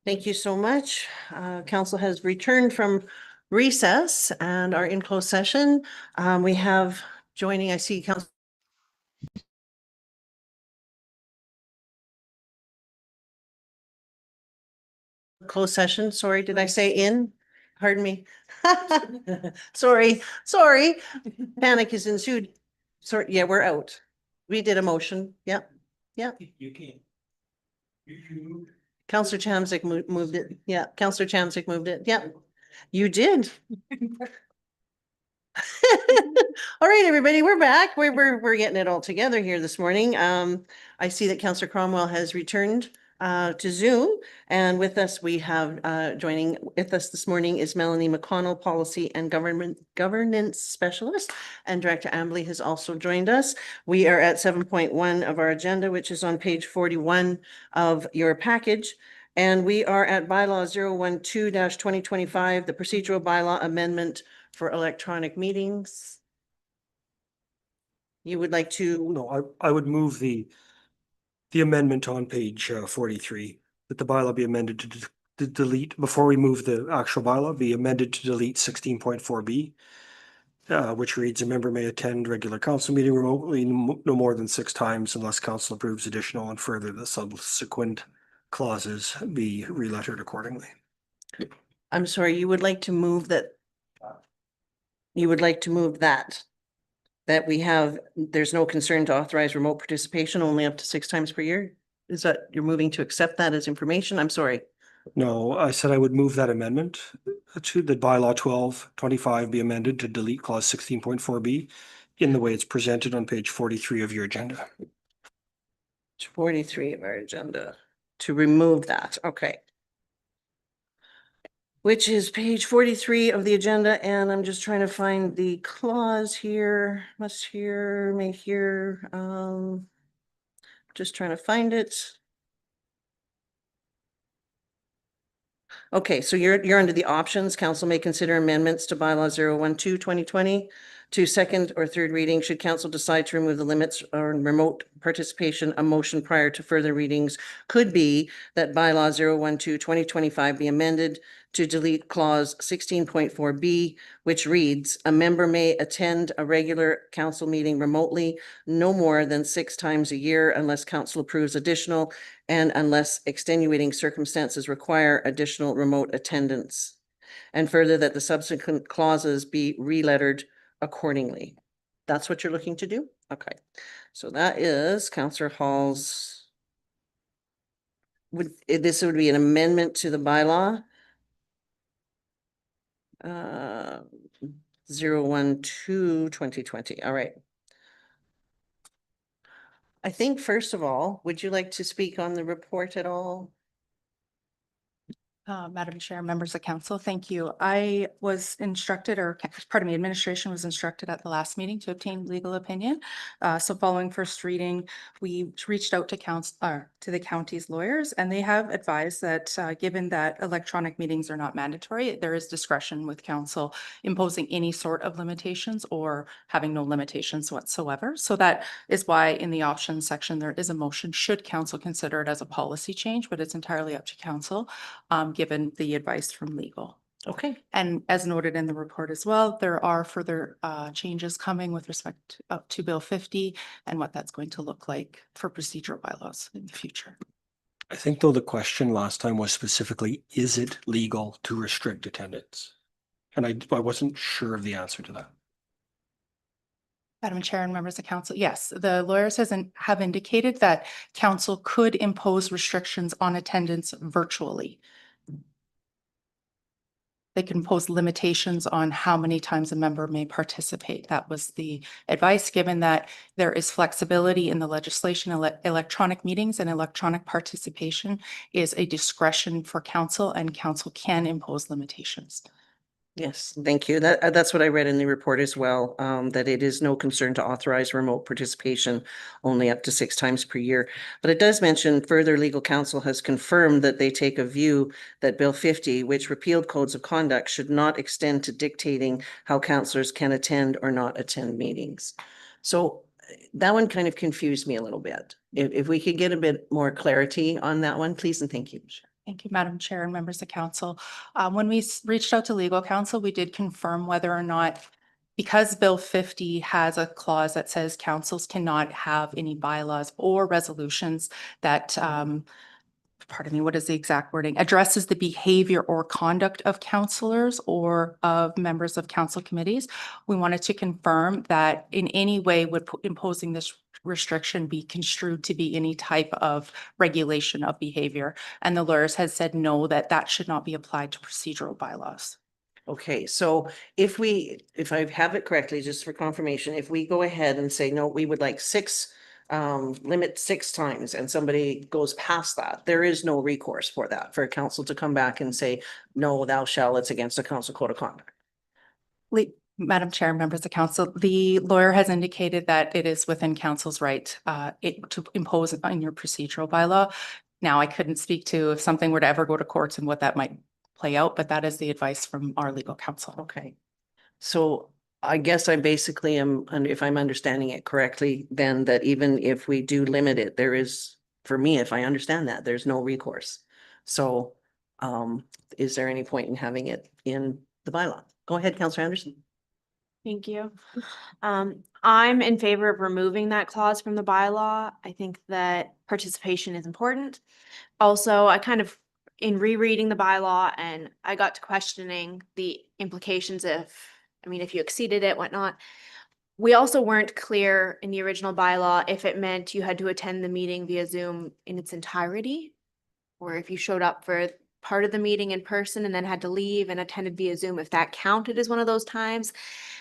Thank you so much. Council has returned from recess and are in closed session. We have joining, I see Council closed session. Sorry, did I say in? Pardon me. Sorry. Panic is ensued. Sorry, yeah, we're out. We did a motion. Yep. You can't. Councillor Chamzik moved it. Yeah, Councillor Chamzik moved it. Yep. You did. All right, everybody, we're back. We're getting it all together here this morning. I see that Councillor Cromwell has returned to Zoom, and with us we have joining with us this morning is Melanie McConnell, Policy and Governance Specialist, and Director Ambley has also joined us. We are at 7.1 of our agenda, which is on page 41 of your package. And we are at bylaw 012-2025, the procedural bylaw amendment for electronic meetings. You would like to, No, I would move the amendment on page 43, that the bylaw be amended to delete, before we move the actual bylaw, be amended to delete 16.4B, which reads, a member may attend regular council meeting remotely no more than 6 times unless council approves additional, and further the subsequent clauses be relettered accordingly. I'm sorry, you would like to move that? You would like to move that we have, there's no concern to authorize remote participation only up to 6 times per year? Is that, you're moving to accept that as information? I'm sorry. No, I said I would move that amendment to the bylaw 1225 be amended to delete clause 16.4B in the way it's presented on page 43 of your agenda. 43 of our agenda to remove that. Okay. Which is page 43 of the agenda, and I'm just trying to find the clause here. Must hear, may hear. Just trying to find it. Okay, so you're under the options. Council may consider amendments to bylaw 012-2020 to second or third reading. Should council decide to remove the limits on remote participation, a motion prior to further readings could be that bylaw 012-2025 be amended to delete clause 16.4B, which reads, a member may attend a regular council meeting remotely no more than 6 times a year unless council approves additional and unless extenuating circumstances require additional remote attendance. And further, that the subsequent clauses be relettered accordingly. That's what you're looking to do? Okay. So that is Councillor Hall's. This would be an amendment to the bylaw. 012-2020. All right. I think first of all, would you like to speak on the report at all? Madam Chair, members of council, thank you. I was instructed, or pardon me, administration was instructed at the last meeting to obtain legal opinion. So following first reading, we reached out to to the county's lawyers, and they have advised that given that electronic meetings are not mandatory, there is discretion with council imposing any sort of limitations or having no limitations whatsoever. So that is why in the options section, there is a motion should council consider it as a policy change, but it's entirely up to council. Given the advice from legal. Okay. And as noted in the report as well, there are further changes coming with respect to Bill 50 and what that's going to look like for procedural bylaws in the future. I think though the question last time was specifically, is it legal to restrict attendance? And I wasn't sure of the answer to that. Madam Chair and members of council, yes, the lawyers have indicated that council could impose restrictions on attendance virtually. They can impose limitations on how many times a member may participate. That was the advice, given that there is flexibility in the legislation. Electronic meetings and electronic participation is a discretion for council, and council can impose limitations. Yes, thank you. That's what I read in the report as well, that it is no concern to authorize remote participation only up to 6 times per year. But it does mention further legal counsel has confirmed that they take a view that Bill 50, which repealed codes of conduct, should not extend to dictating how councillors can attend or not attend meetings. So that one kind of confused me a little bit. If we could get a bit more clarity on that one, please and thank you. Thank you, Madam Chair and members of council. When we reached out to legal counsel, we did confirm whether or not, because Bill 50 has a clause that says councils cannot have any bylaws or resolutions that, pardon me, what is the exact wording? Addresses the behavior or conduct of councillors or of members of council committees. We wanted to confirm that in any way would imposing this restriction be construed to be any type of regulation of behavior. And the lawyers had said no, that should not be applied to procedural bylaws. Okay, so if I have it correctly, just for confirmation, if we go ahead and say, no, we would like limit 6 times and somebody goes past that, there is no recourse for that, for a council to come back and say, no, thou shall, it's against the council code of conduct. Madam Chair, members of council, the lawyer has indicated that it is within council's right to impose on your procedural bylaw. Now, I couldn't speak to if something were to ever go to courts and what that might play out, but that is the advice from our legal counsel. Okay. So I guess I basically am, and if I'm understanding it correctly, then that even if we do limit it, there is, for me, if I understand that, there's no recourse. So is there any point in having it in the bylaw? Go ahead, Councillor Anderson. Thank you. I'm in favor of removing that clause from the bylaw. I think that participation is important. Also, in rereading the bylaw, and I got to questioning the implications if you exceeded it, whatnot. We also weren't clear in the original bylaw if it meant you had to attend the meeting via Zoom in its entirety, or if you showed up for part of the meeting in person and then had to leave and attended via Zoom, if that counted as one of those times.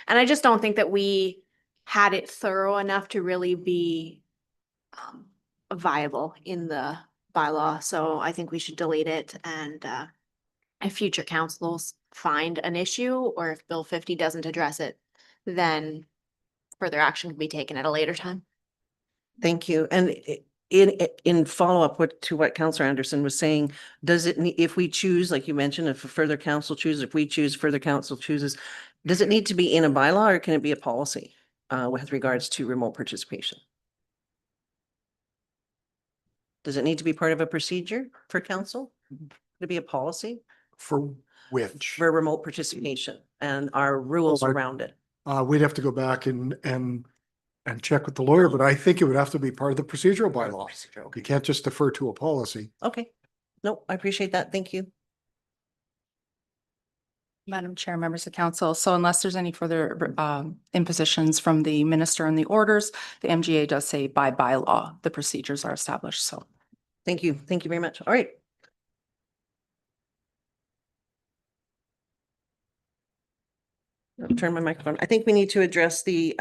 And I just don't think that we had it thorough enough to really be viable in the bylaw. So I think we should delete it, and if future councils find an issue, or if Bill 50 doesn't address it, then further action can be taken at a later time. Thank you. And in follow-up to what Councillor Anderson was saying, does it, if we choose, like you mentioned, if further council chooses, if we choose, further council chooses, does it need to be in a bylaw, or can it be a policy with regards to remote participation? Does it need to be part of a procedure for council? Could it be a policy For which? for remote participation and our rules Well, around it? We'd have to go back and check with the lawyer, but I think it would have to be part of the procedural bylaw. You can't just defer to a policy. Okay. No, I appreciate that. Thank you. Madam Chair, members of council, so unless there's any further impositions from the minister and the orders, the MGA does say by bylaw, the procedures are established, so. Thank you. Thank you very much. All right. I'll turn my microphone. I think we need to address the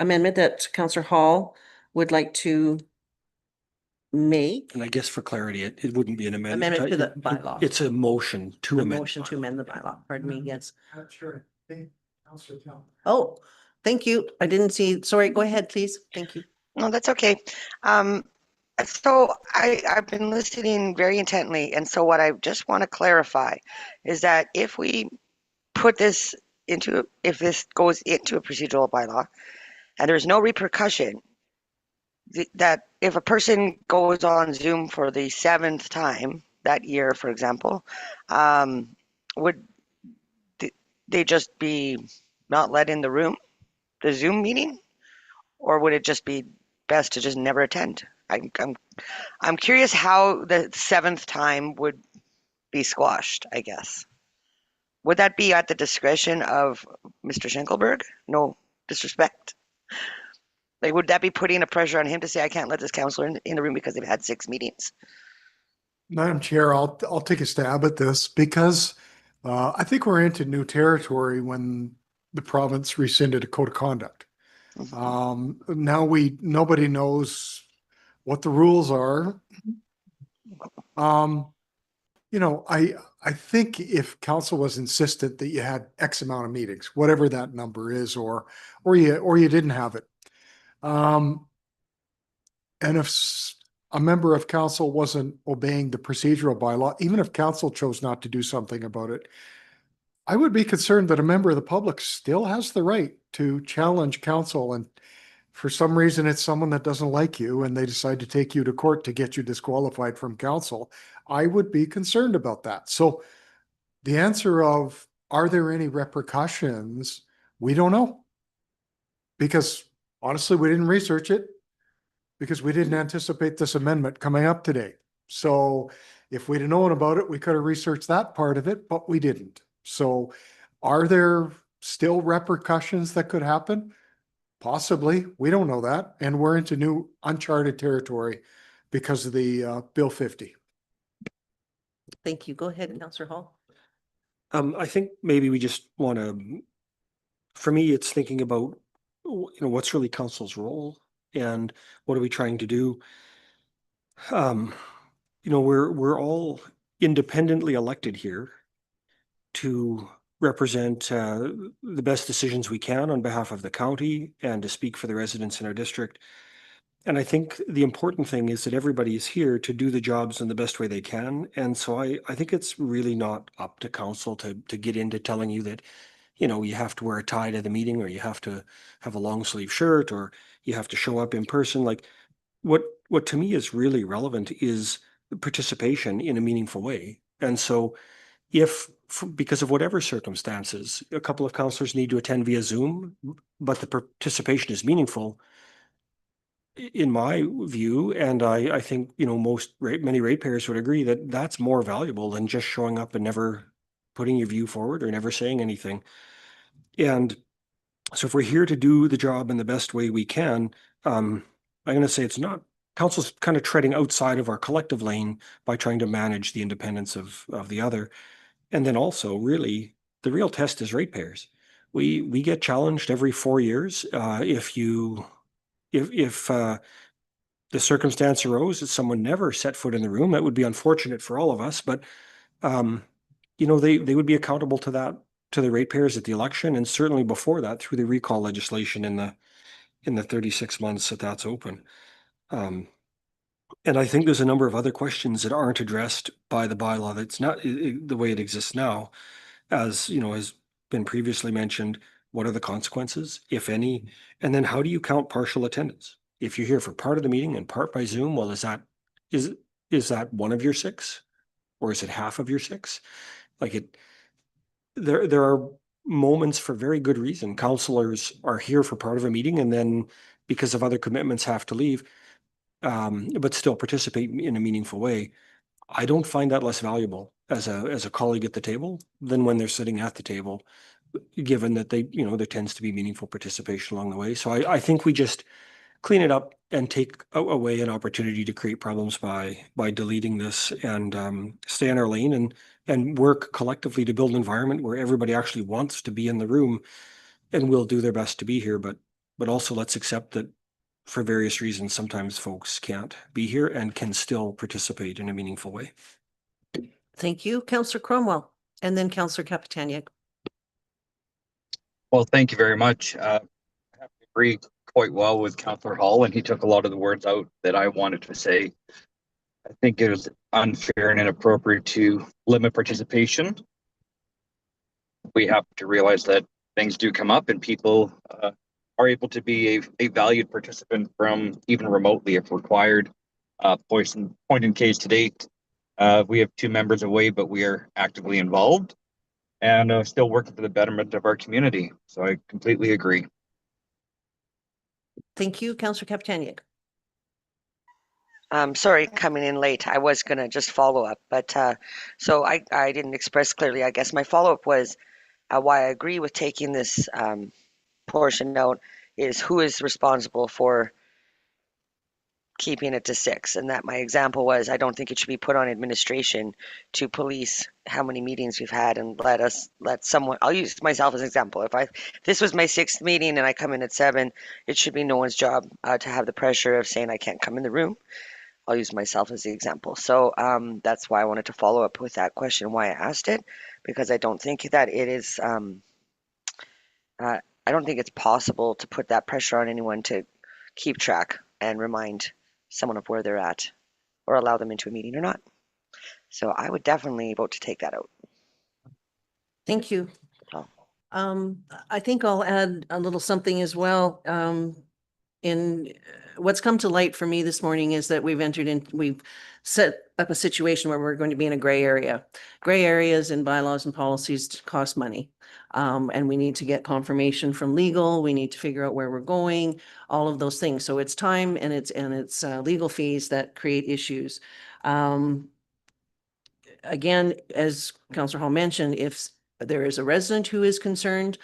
amendment that Councillor Hall would like to make. And I guess for clarity, it wouldn't be an amendment. Amendment to the bylaw. It's a motion to A amend. motion to amend the bylaw. Pardon me. Yes. Sure. Oh, thank you. I didn't see. Sorry, go ahead, please. Thank you. No, that's okay. So I've been listening very intently, and so what I just want to clarify is that if we put this into, if this goes into a procedural bylaw, and there's no repercussion, that if a person goes on Zoom for the 7th time that year, for example, would they just be not let in the room, the Zoom meeting, or would it just be best to just never attend? I'm curious how the 7th time would be squashed, I guess. Would that be at the discretion of Mr. Schenkelberg? No disrespect. Like, would that be putting a pressure on him to say, I can't let this counselor in the room because they've had 6 meetings? Madam Chair, I'll take a stab at this because I think we're into new territory when the province rescinded a code of conduct. Now nobody knows what the rules are. I think if council was insistent that you had X amount of meetings, whatever that number is, or you didn't have it. And if a member of council wasn't obeying the procedural bylaw, even if council chose not to do something about it, I would be concerned that a member of the public still has the right to challenge council and for some reason it's someone that doesn't like you and they decide to take you to court to get you disqualified from council, I would be concerned about that. So the answer of, are there any repercussions? We don't know. Because honestly, we didn't research it because we didn't anticipate this amendment coming up today. So if we'd have known about it, we could have researched that part of it, but we didn't. So are there still repercussions that could happen? Possibly. We don't know that. And we're into new uncharted territory because of the Bill 50. Thank you. Go ahead, Councillor Hall. I think maybe we just want to, for me, it's thinking about, what's really council's role and what are we trying to do? We're all independently elected here to represent the best decisions we can on behalf of the county and to speak for the residents in our district. And I think the important thing is that everybody is here to do the jobs in the best way they can. And so I think it's really not up to council to get into telling you that, you have to wear a tie to the meeting, or you have to have a long sleeve shirt, or you have to show up in person. Like what to me is really relevant is participation in a meaningful way. And so if, because of whatever circumstances, a couple of councillors need to attend via Zoom, but the participation is meaningful, in my view, and I think, many ratepayers would agree that that's more valuable than just showing up and never putting your view forward or never saying anything. And so if we're here to do the job in the best way we can, I'm going to say it's not, council's kind of treading outside of our collective lane by trying to manage the independence of the other. And then also, really, the real test is ratepayers. We get challenged every 4 years. If the circumstance arose that someone never set foot in the room, that would be unfortunate for all of us, but they would be accountable to that, to the ratepayers at the election, and certainly before that through the recall legislation in the 36 months that's open. And I think there's a number of other questions that aren't addressed by the bylaw. That's not the way it exists now. As has been previously mentioned, what are the consequences, if any? And then how do you count partial attendance? If you're here for part of the meeting and part by Zoom, well, is that one of your 6? Or is it half of your 6? There are moments for very good reason. Councillors are here for part of a meeting and then because of other commitments have to leave, but still participate in a meaningful way. I don't find that less valuable as a colleague at the table than when they're sitting at the table, given that there tends to be meaningful participation along the way. So I think we just clean it up and take away an opportunity to create problems by deleting this, and stay in our lane and work collectively to build an environment where everybody actually wants to be in the room and will do their best to be here. But also let's accept that for various reasons, sometimes folks can't be here and can still participate in a meaningful way. Thank you, Councillor Cromwell, and then Councillor Kapitaniak. Well, thank you very much. I have to agree quite well with Councillor Hall, and he took a lot of the words out that I wanted to say. I think it was unfair and inappropriate to limit participation. We have to realize that things do come up and people are able to be a valued participant from even remotely if required. Point in case to date, we have 2 members away, but we are actively involved and still working for the betterment of our community. So I completely agree. Thank you, Councillor Kapitaniak. Sorry, coming in late. I was gonna just follow up, but so I didn't express clearly. I guess my follow-up was why I agree with taking this portion out is who is responsible for keeping it to 6, and that my example was I don't think it should be put on administration to police how many meetings we've had and let someone. I'll use myself as an example. If this was my 6th meeting and I come in at 7, it should be no one's job to have the pressure of saying I can't come in the room. I'll use myself as the example. So that's why I wanted to follow up with that question, why I asked it, because I don't think that it is, I don't think it's possible to put that pressure on anyone to keep track and remind someone of where they're at or allow them into a meeting or not. So I would definitely vote to take that out. Thank you. Oh. I think I'll add a little something as well. what's come to light for me this morning is that we've set up a situation where we're going to be in a gray area. Gray areas in bylaws and policies cost money. And we need to get confirmation from legal. We need to figure out where we're going, all of those things. So it's time and it's legal fees that create issues. Again, as Councillor Hall mentioned, if there is a resident who is concerned,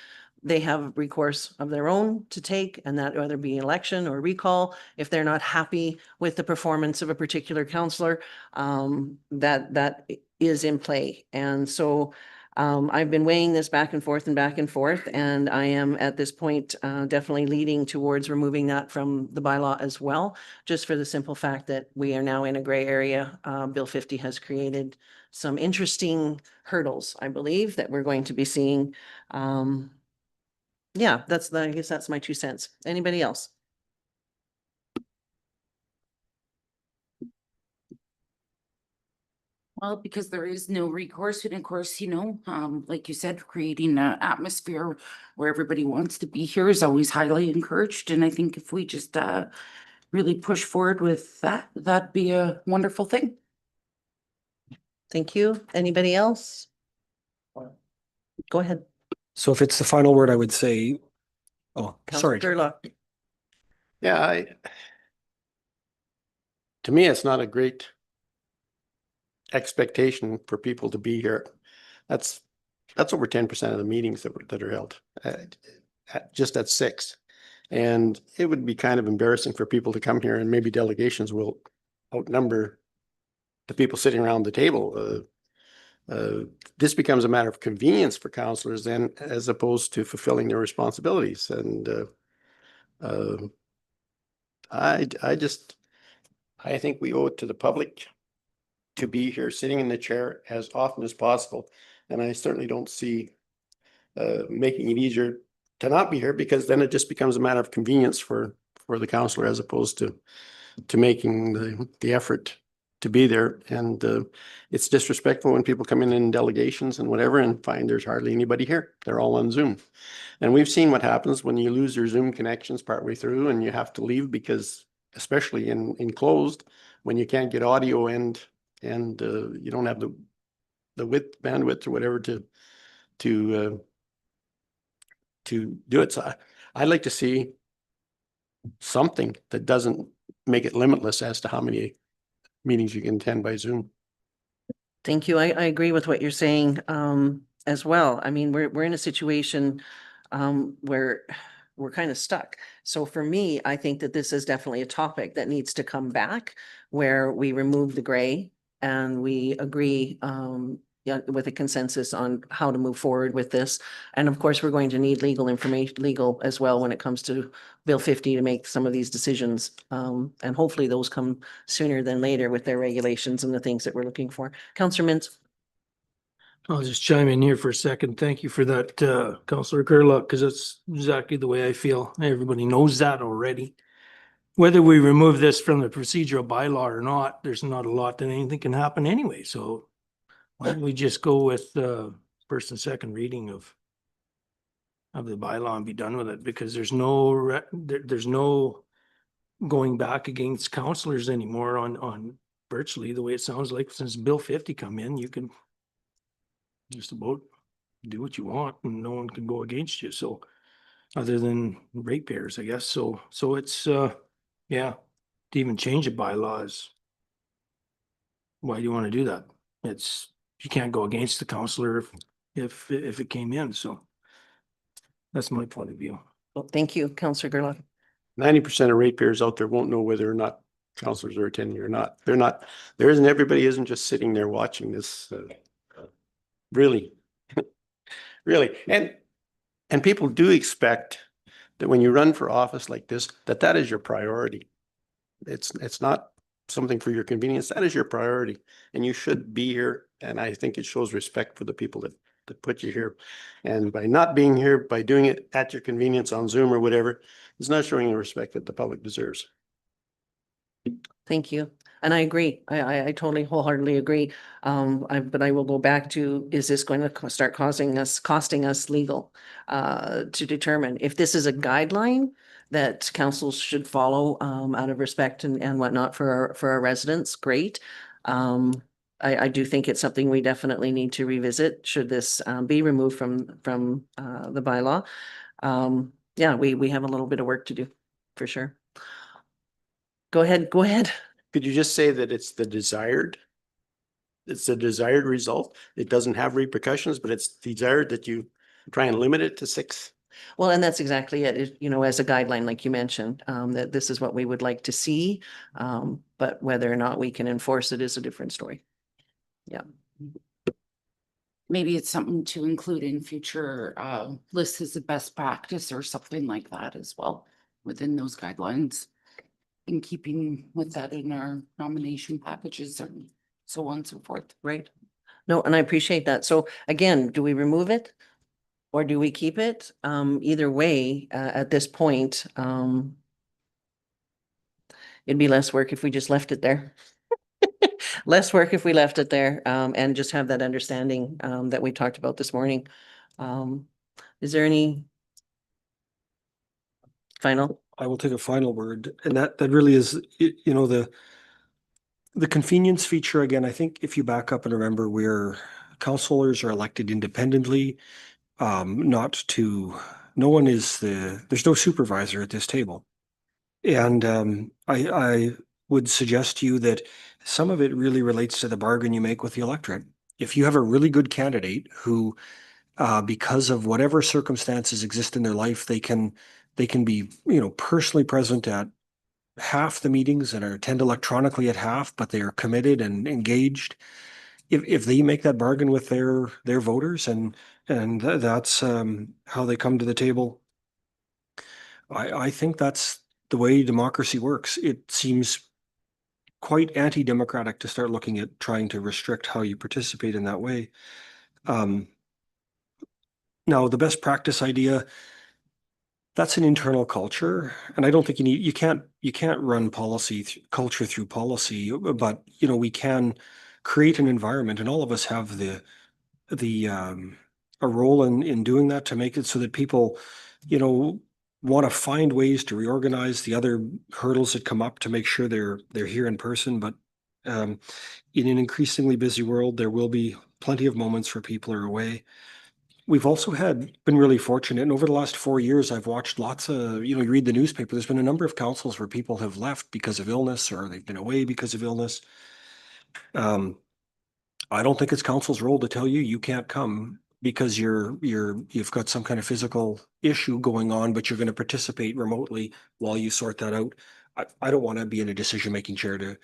they have recourse of their own to take, and that whether be election or recall. If they're not happy with the performance of a particular councillor, that is in play. And so I've been weighing this back and forth, and I am at this point definitely leading towards removing that from the bylaw as well, just for the simple fact that we are now in a gray area. Bill 50 has created some interesting hurdles, I believe, that we're going to be seeing. Yeah, I guess that's my 2 cents. Anybody else? Well, because there is no recourse, and of course, like you said, creating an atmosphere where everybody wants to be here is always highly encouraged. And I think if we just really push forward with that, that'd be a wonderful thing. Thank you. Anybody else? Go ahead. So if it's the final word, I would say, oh, Councillor sorry. Gerlach. Yeah, to me, it's not a great expectation for people to be here. That's over 10% of the meetings that are held just at 6. And it would be kind of embarrassing for people to come here, and maybe delegations will outnumber the people sitting around the table. This becomes a matter of convenience for councillors then, as opposed to fulfilling their responsibilities. And I think we owe it to the public to be here sitting in the chair as often as possible. And I certainly don't see making it easier to not be here, because then it just becomes a matter of convenience for the councillor, as opposed to making the effort to be there. And it's disrespectful when people come in delegations and whatever and find there's hardly anybody here. They're all on Zoom. And we've seen what happens when you lose your Zoom connections partway through and you have to leave, because especially in closed, when you can't get audio and you don't have the bandwidth or whatever to do it. So I'd like to see something that doesn't make it limitless as to how many meetings you can attend by Zoom. Thank you. I agree with what you're saying as well. I mean, we're in a situation where we're kind of stuck. So for me, I think that this is definitely a topic that needs to come back, where we remove the gray and we agree with a consensus on how to move forward with this. And of course, we're going to need legal as well when it comes to Bill 50 to make some of these decisions. And hopefully those come sooner than later with their regulations and the things that we're looking for. Councillor Mintz. I'll just chime in here for a second. Thank you for that, Councillor Gerlach, because that's exactly the way I feel. Everybody knows that already. Whether we remove this from the procedural bylaw or not, there's not a lot that anything can happen anyway. So why don't we just go with first and second reading of the bylaw and be done with it? Because there's no going back against councillors anymore on virtually the way it sounds like. Since Bill 50 come in, you can just about do what you want and no one can go against you. So other than ratepayers, I guess. So it's yeah, to even change a bylaws. Why do you want to do that? You can't go against the councillor if it came in. So that's my point of view. Well, thank you, Councillor Gerlach. 90% of ratepayers out there won't know whether or not councillors are attending or not. They're not. Everybody isn't just sitting there watching this. Really, really. And people do expect that when you run for office like this, that is your priority. It's not something for your convenience. That is your priority, and you should be here. And I think it shows respect for the people that put you here. And by not being here, by doing it at your convenience on Zoom or whatever, it's not showing the respect that the public deserves. Thank you. And I agree. I totally wholeheartedly agree. But I will go back to, is this going to start costing us legal? To determine if this is a guideline that councils should follow, out of respect and whatnot for our residents, great. I do think it's something we definitely need to revisit, should this, be removed from, the bylaw. Yeah, we have a little bit of work to do, for sure. Go ahead. Could you just say that it's the desired result? It doesn't have repercussions, but it's desired that you try and limit it to 6? Well, and that's exactly it, as a guideline, like you mentioned, that this is what we would like to see. But whether or not we can enforce it is a different story. Yeah. Maybe it's something to include in future lists as a best practice or something like that as well, within those guidelines. In keeping with that in our nomination packages and so on and so forth. Right. No, and I appreciate that. So again, do we remove it? Or do we keep it? Either way, at this point, it'd be less work if we just left it there. Less work if we left it there, and just have that understanding, that we talked about this morning. Is there any final? I will take a final word, and that really is, the convenience feature. Again, I think if you back up and remember, where councillors are elected independently, there's no supervisor at this table. And I would suggest to you that some of it really relates to the bargain you make with the electorate. If you have a really good candidate who, because of whatever circumstances exist in their life, they can be, personally present at half the meetings and are attend electronically at half, but they are committed and engaged. If they make that bargain with their voters, and that's how they come to the table, I think that's the way democracy works. It seems quite anti-democratic to start looking at trying to restrict how you participate in that way. Now, the best practice idea, that's an internal culture, and I don't think you can't run culture through policy, but we can create an environment, and all of us have a role in doing that, to make it so that people, want to find ways to reorganize the other hurdles that come up to make sure they're here in person. But in an increasingly busy world, there will be plenty of moments where people are away. We've also been really fortunate, and over the last 4 years, I've watched lots of, you read the newspaper, there's been a number of councils where people have left because of illness, or they've been away because of illness. I don't think it's council's role to tell you can't come because you've got some kind of physical issue going on, but you're going to participate remotely while you sort that out. I don't want to be in a decision-making chair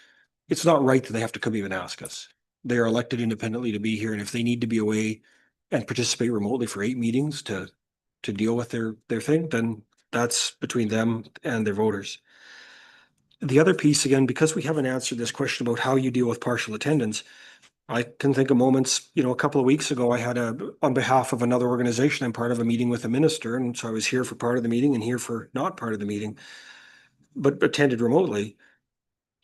it's not right that they have to come even ask us. They are elected independently to be here, and if they need to be away and participate remotely for 8 meetings to deal with their thing, then that's between them and their voters. The other piece, again, because we haven't answered this question about how you deal with partial attendance, I can think of moments, a couple of weeks ago, I had on behalf of another organization, I'm part of a meeting with a minister, and so I was here for part of the meeting and here for not part of the meeting, but attended remotely.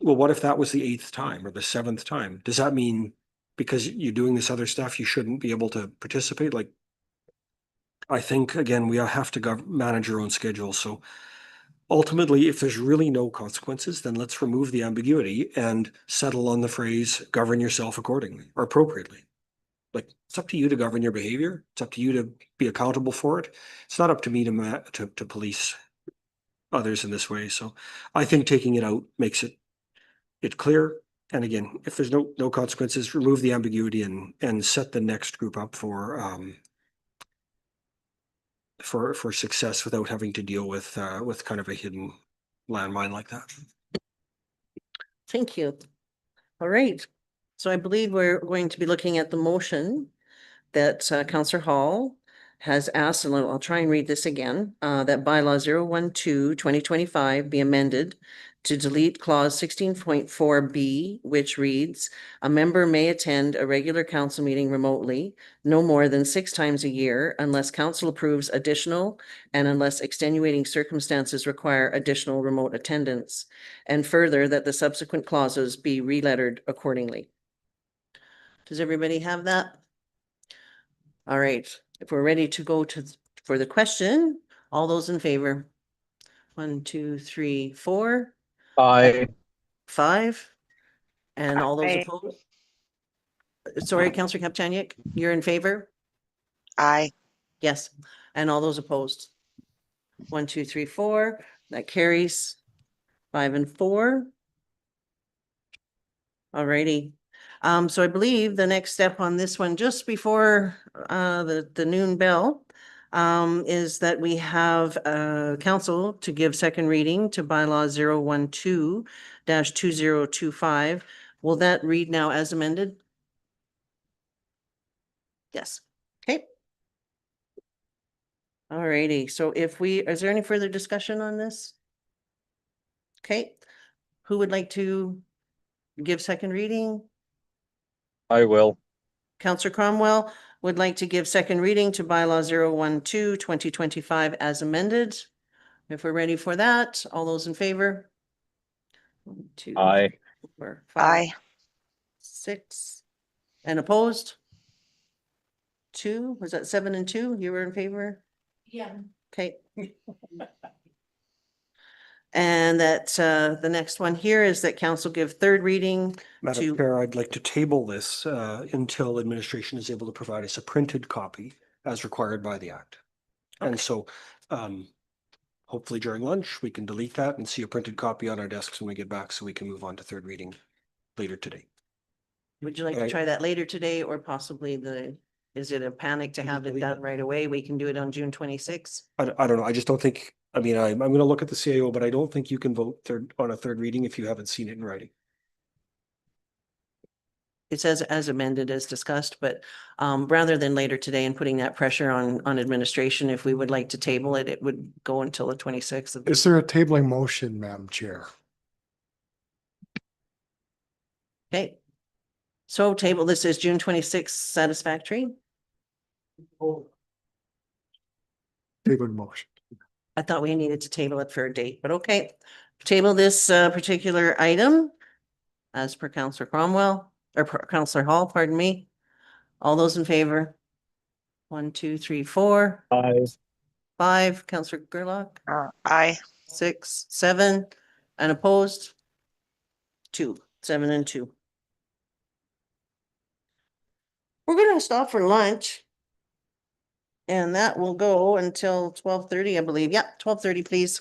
Well, what if that was the 8th time or the 7th time? Does that mean because you're doing this other stuff, you shouldn't be able to participate? Like, I think, again, we have to manage our own schedule. So ultimately, if there's really no consequences, then let's remove the ambiguity and settle on the phrase, govern yourself accordingly or appropriately. Like, it's up to you to govern your behavior. It's up to you to be accountable for it. It's not up to me to police others in this way. So I think taking it out makes it clear. And again, if there's no consequences, remove the ambiguity and set the next group up for success without having to deal with kind of a hidden landmine like that. Thank you. All right. So I believe we're going to be looking at the motion that Councillor Hall has asked, and I'll try and read this again, that bylaw 012-2025 be amended to delete clause 16.4B, which reads, a member may attend a regular council meeting remotely no more than 6 times a year unless council approves additional and unless extenuating circumstances require additional remote attendance. And further, that the subsequent clauses be relettered accordingly. Does everybody have that? All right, if we're ready to go for the question, all those in favor? 1, 2, 3, 4, Aye. 5, and all those Aye. opposed? Sorry, Councillor Kapchaniak, you're in favor? Aye. Yes, and all those opposed? 1, 2, 3, 4, that carries. 5 and 4. All righty. So I believe the next step on this one, just before the noon bell, is that we have council to give second reading to bylaw 012-2025. Will that read now as amended? Yes. Okay. All righty. So is there any further discussion on this? Okay. Who would like to give second reading? I will. Councillor Cromwell would like to give second reading to bylaw 012-2025 as amended. If we're ready for that, all those in favor? 1, 2, Aye. 3, 4, 5, Aye. 6. And opposed? 2, was that 7 and 2? You were in favor? Yeah. Okay. And that the next one here is that council give third reading Madam to, Chair, I'd like to table this until administration is able to provide us a printed copy as required by the act. And Okay. so hopefully during lunch, we can delete that and see a printed copy on our desks when we get back so we can move on to third reading later today. would you like to Right. try that later today or possibly is it a panic to have it done right away? We can do it on June 26th. I don't know. I just don't think, I mean, I'm going to look at the CAO, but I don't think you can vote on a third reading if you haven't seen it in writing. It says as amended as discussed, but rather than later today and putting that pressure on administration, if we would like to table it, it would go until the 26th of Is there a tabling motion, Madam Chair? Okay. So table, this is June 26th satisfactory. Tabling motion. I thought we needed to table it for a date, but okay. Table this particular item as per Councillor Cromwell or Councillor Hall, pardon me. All those in favor? 1, 2, 3, 4, Aye. 5. Councillor Gerlach, Aye. 6, 7, and opposed? 2, 7 and 2. We're gonna stop for lunch. And that will go until 12:30, I believe. Yeah, 12:30, please.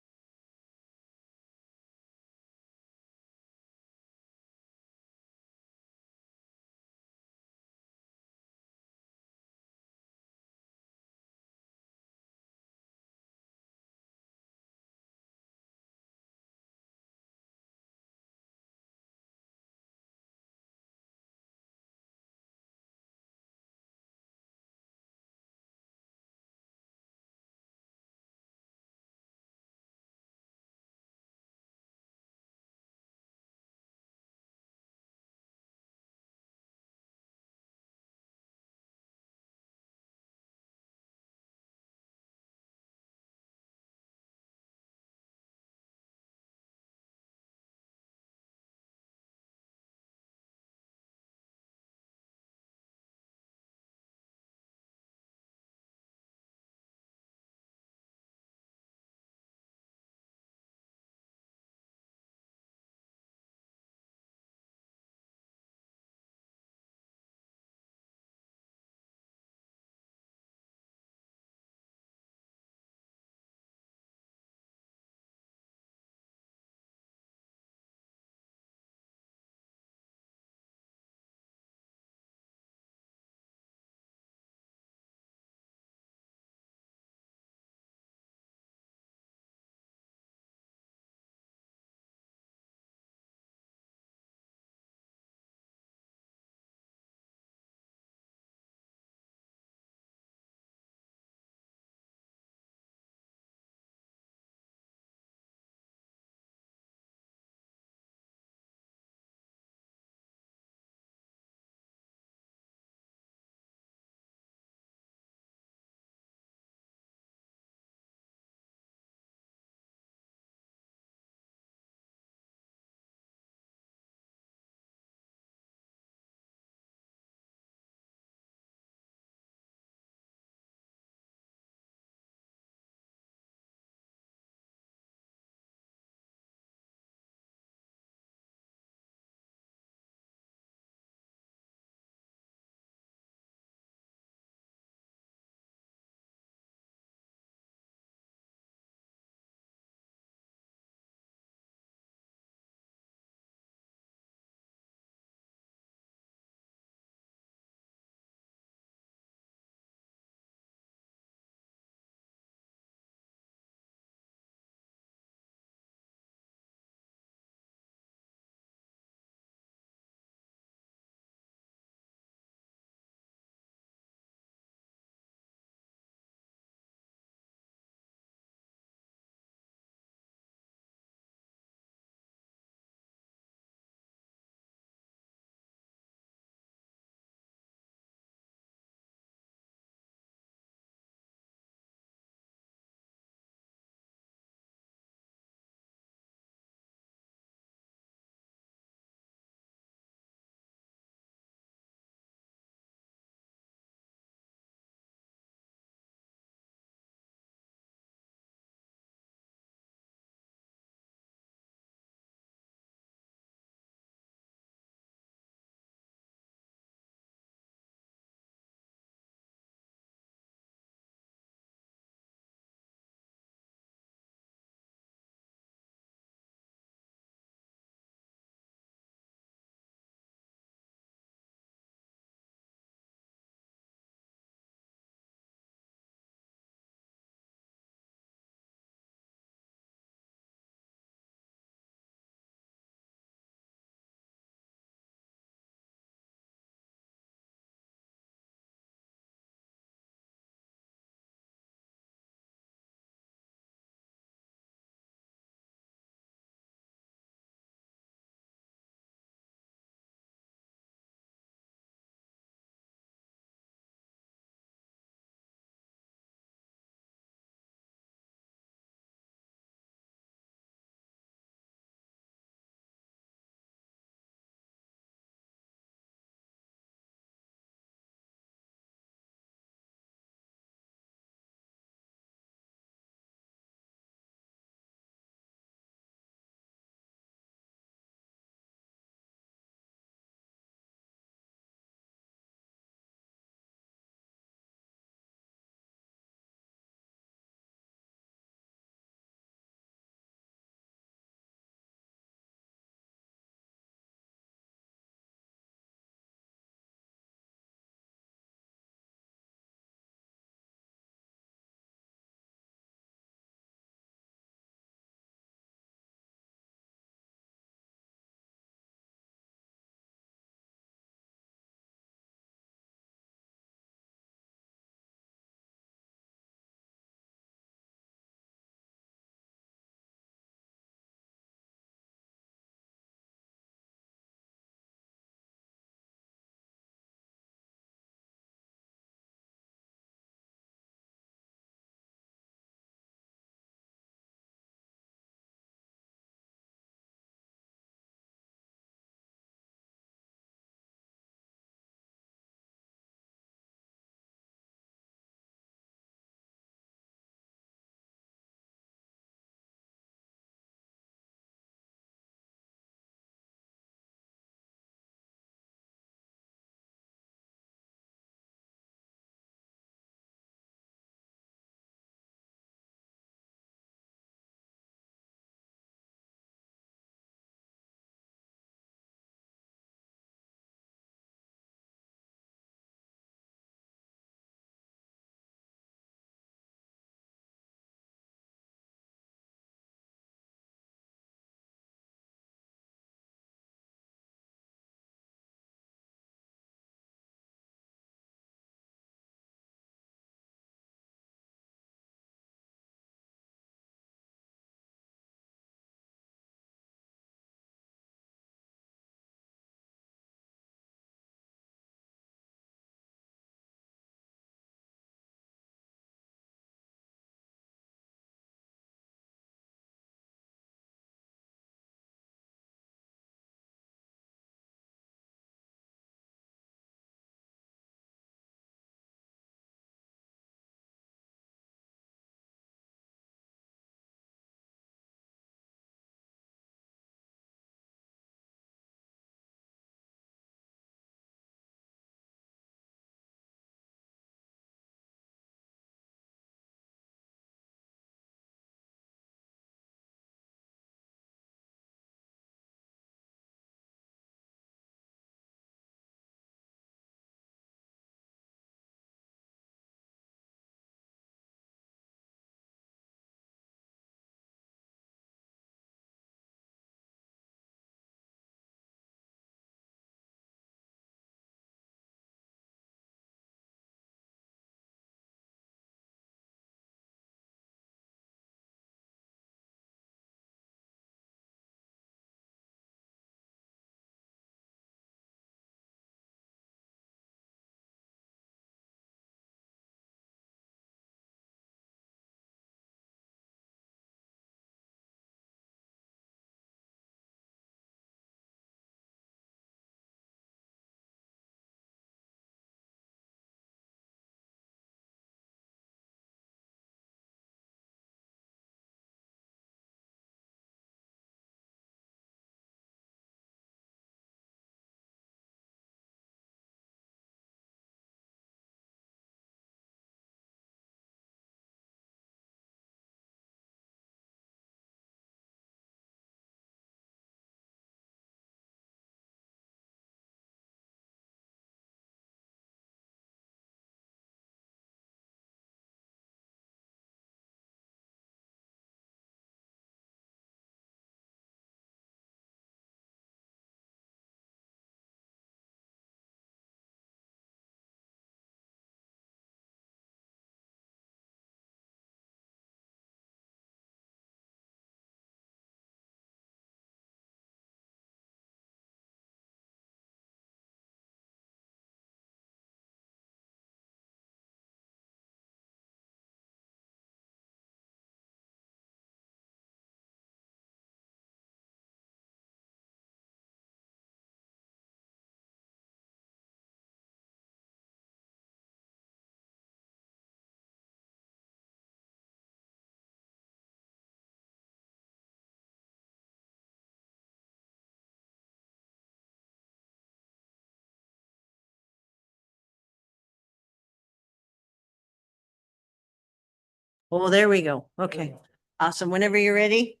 Oh, there we go. Okay, awesome. Whenever you're ready,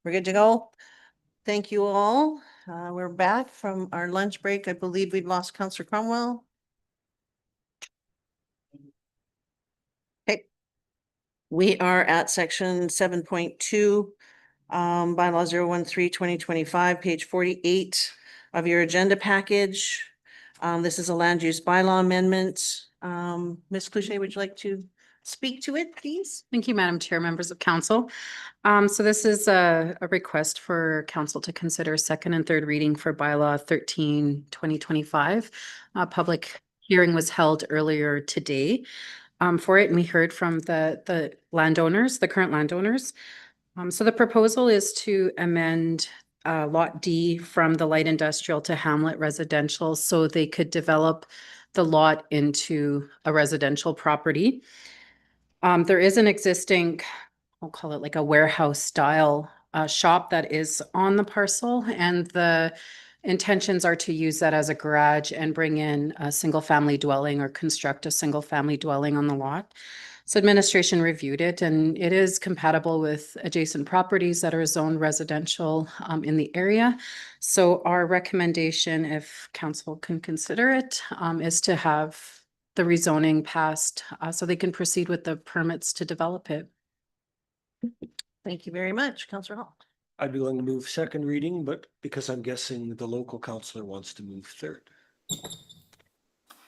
we're good to go. Thank you all. We're back from our lunch break. I believe we've lost Counselor Cromwell. Okay. We are at section 7.2, bylaw 013/2025, page 48 of your agenda package. This is a land use bylaw amendment. Ms. Cloutier, would you like to speak to it, please? Thank you, Madam Chair, members of council. So this is a request for council to consider second and third reading for bylaw 13/2025. Public hearing was held earlier today for it, and we heard from the landowners, the current landowners. So the proposal is to amend Lot D from the light industrial to Hamlet residential so they could develop the lot into a residential property. There is an existing, I'll call it like a warehouse style shop that is on the parcel, and the intentions are to use that as a garage and bring in a single family dwelling or construct a single family dwelling on the lot. So administration reviewed it, and it is compatible with adjacent properties that are zoned residential in the area. So our recommendation, if council can consider it, is to have the rezoning passed so they can proceed with the permits to develop it. Thank you very much, Counselor Hall. I'd be willing to move second reading, but because I'm guessing the local councillor wants to move third.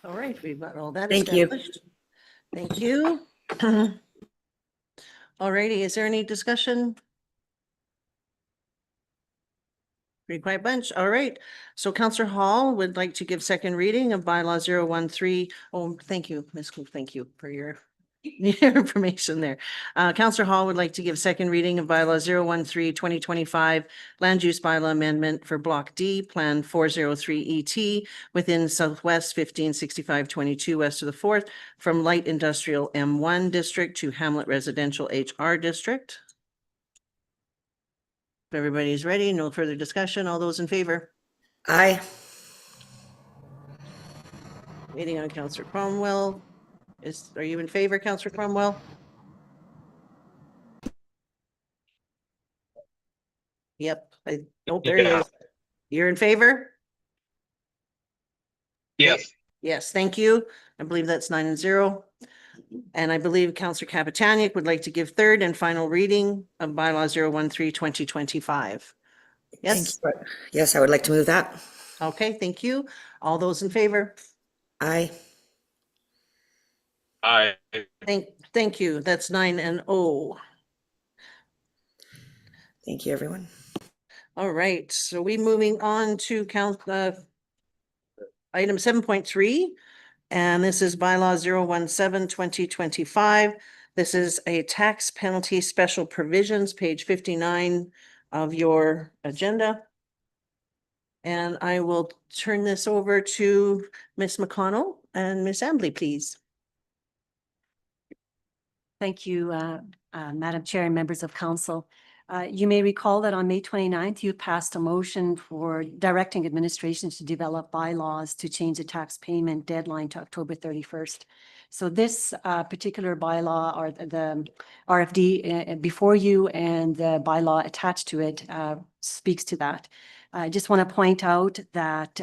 All right, we've got all that Thank you. established. Thank you. All righty, is there any discussion? Pretty quiet bunch. All right. So Counselor Hall would like to give second reading of bylaw 013. Oh, thank you, Ms. Kloof. Thank you for your information there. Counselor Hall would like to give second reading of bylaw 013/2025 land use bylaw amendment for block D, plan 403 ET within Southwest 156522 west of the 4th from light industrial M1 district to Hamlet residential HR district. If everybody's ready, no further discussion. All those in favor? Aye. Waiting on Counselor Cromwell. Are you in favor, Counselor Cromwell? Yep. Oh, there he Yeah. is. You're in favor? Yes. Yes, thank you. I believe that's 9-0. And I believe Counselor Kapitanic would like to give third and final reading of bylaw 013/2025. Yes, Yes, I would like to move that. okay, thank you. All those in favor? Aye. Aye. Thank you. That's 9-0. Thank you, everyone. All right, so we moving on to item 7.3, and this is bylaw 017/2025. This is a tax penalty special provisions, page 59 of your agenda. And I will turn this over to Ms. McConnell and Ms. Ambley, please. Thank you, Madam Chair and members of council. You may recall that on May 29th, you passed a motion for directing administration to develop bylaws to change the tax payment deadline to October 31st. So this particular bylaw, or the RFD before you and the bylaw attached to it speaks to that. I just want to point out that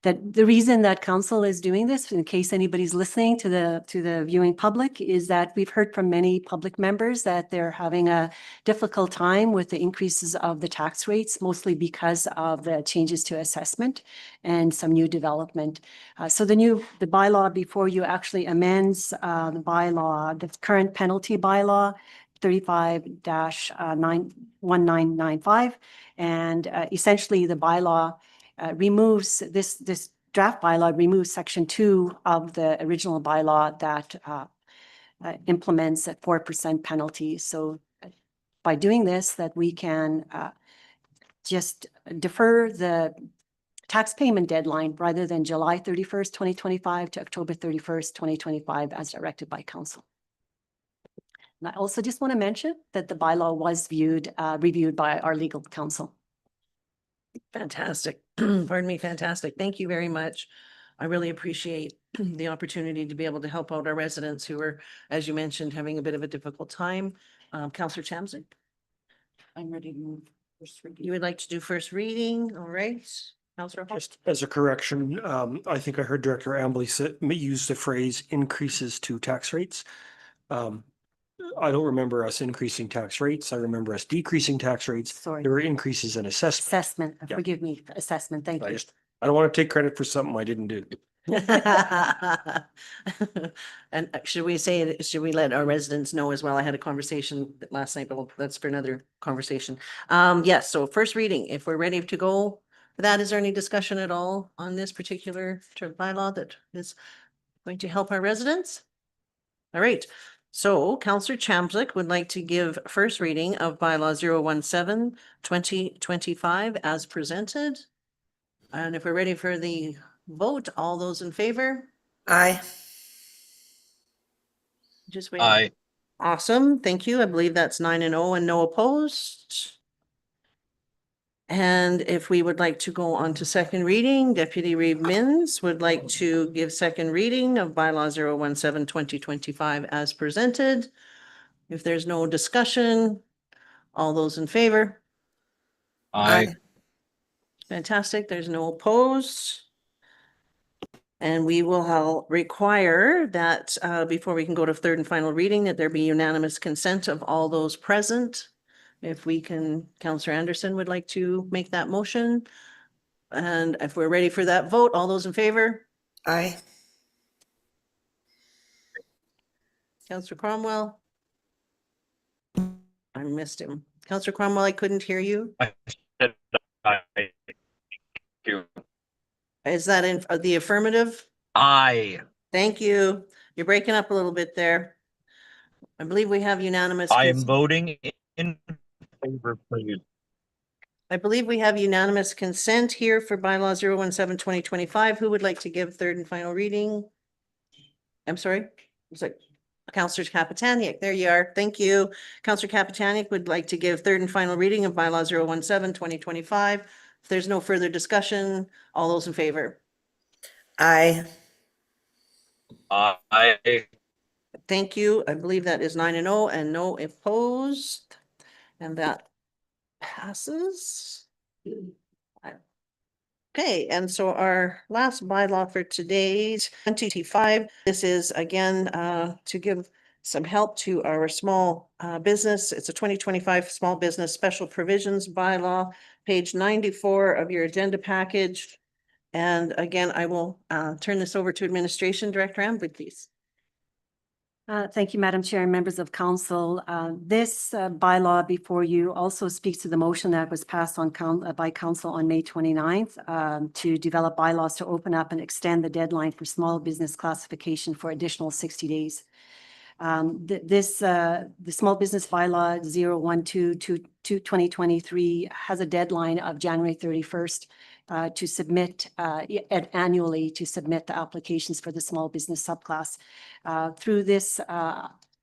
that the reason that council is doing this, in case anybody's listening to the viewing public, is that we've heard from many public members that they're having a difficult time with the increases of the tax rates, mostly because of the changes to assessment and some new development. So the bylaw before you actually amends the bylaw, the current penalty bylaw 35-1995, and essentially the bylaw removes this draft bylaw removes section 2 of the original bylaw that implements a 4% penalty. So by doing this, that we can just defer the tax payment deadline rather than July 31st, 2025 to October 31st, 2025 as directed by council. And I also just want to mention that the bylaw was reviewed by our legal counsel. Fantastic. Pardon me, fantastic. Thank you very much. I really appreciate the opportunity to be able to help out our residents who are, as you mentioned, having a bit of a difficult time. Counselor Chamzik, I'm ready to move first reading. you would like to do first reading, all right? Counselor Hall? Just as a correction, I think I heard Director Ambley use the phrase increases to tax rates. I don't remember us increasing tax rates. I remember us decreasing tax rates. Sorry. There were increases in assessment. Assessment, Yeah. forgive me, assessment, thank you. I don't want to take credit for something I didn't do. And should we say, should we let our residents know as well? I had a conversation last night, but that's for another conversation. Yes, so first reading, if we're ready to go for that, is there any discussion at all on this particular bylaw that is going to help our residents? All right, so Counselor Chamblick would like to give first reading of bylaw 017-2025 as presented. And if we're ready for the vote, all those in favor? Aye. Just wait. Aye. Awesome, thank you. I believe that's 9-0 and no opposed. And if we would like to go on to second reading, Deputy Reeve Mins would like to give second reading of bylaw 017-2025 as presented. If there's no discussion, all those in favor? Aye. Fantastic, there's no opposed. And we will require that before we can go to third and final reading, that there be unanimous consent of all those present. If we can, Counselor Anderson would like to make that motion. And if we're ready for that vote, all those in favor? Aye. Counselor Cromwell? I missed him. Counselor Cromwell, I couldn't hear you. I said aye. Thank you. Is that in the affirmative? Aye. Thank you. You're breaking up a little bit there. I believe we have unanimous. I am voting in favor, please. I believe we have unanimous consent here for bylaw 017-2025. Who would like to give third and final reading? I'm sorry, it's like Counselor Kapitanic. There you are. Thank you. Counselor Kapitanic would like to give third and final reading of bylaw 017-2025. If there's no further discussion, all those in favor? Aye. Aye. Thank you. I believe that is 9-0 and no opposed. And that passes. Okay, and so our last bylaw for today's 2025, this is again to give some help to our small business. It's a 2025 small business special provisions bylaw, page 94 of your agenda package. And again, I will turn this over to Administration Director Ambley, please. Thank you, Madam Chair and members of council. This bylaw before you also speaks to the motion that was passed on by council on May 29th to develop bylaws to open up and extend the deadline for small business classification for additional 60 days. The small business bylaw 012-2023 has a deadline of January 31st to submit annually to submit the applications for the small business subclass. Through this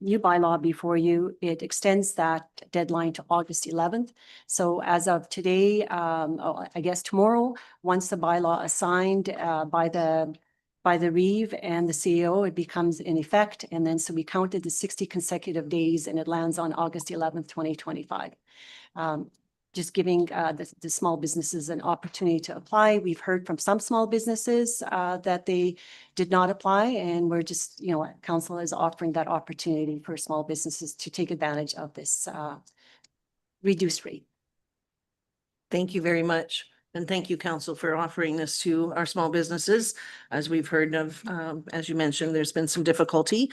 new bylaw before you, it extends that deadline to August 11th. So as of today, I guess tomorrow, once the bylaw is signed by the Reeve and the CEO, it becomes in effect. And then so we counted the 60 consecutive days and it lands on August 11th, 2025. Just giving the small businesses an opportunity to apply. We've heard from some small businesses that they did not apply, and we're just, council is offering that opportunity for small businesses to take advantage of this reduced rate. Thank you very much. And thank you, council, for offering this to our small businesses. As we've heard of, as you mentioned, there's been some difficulty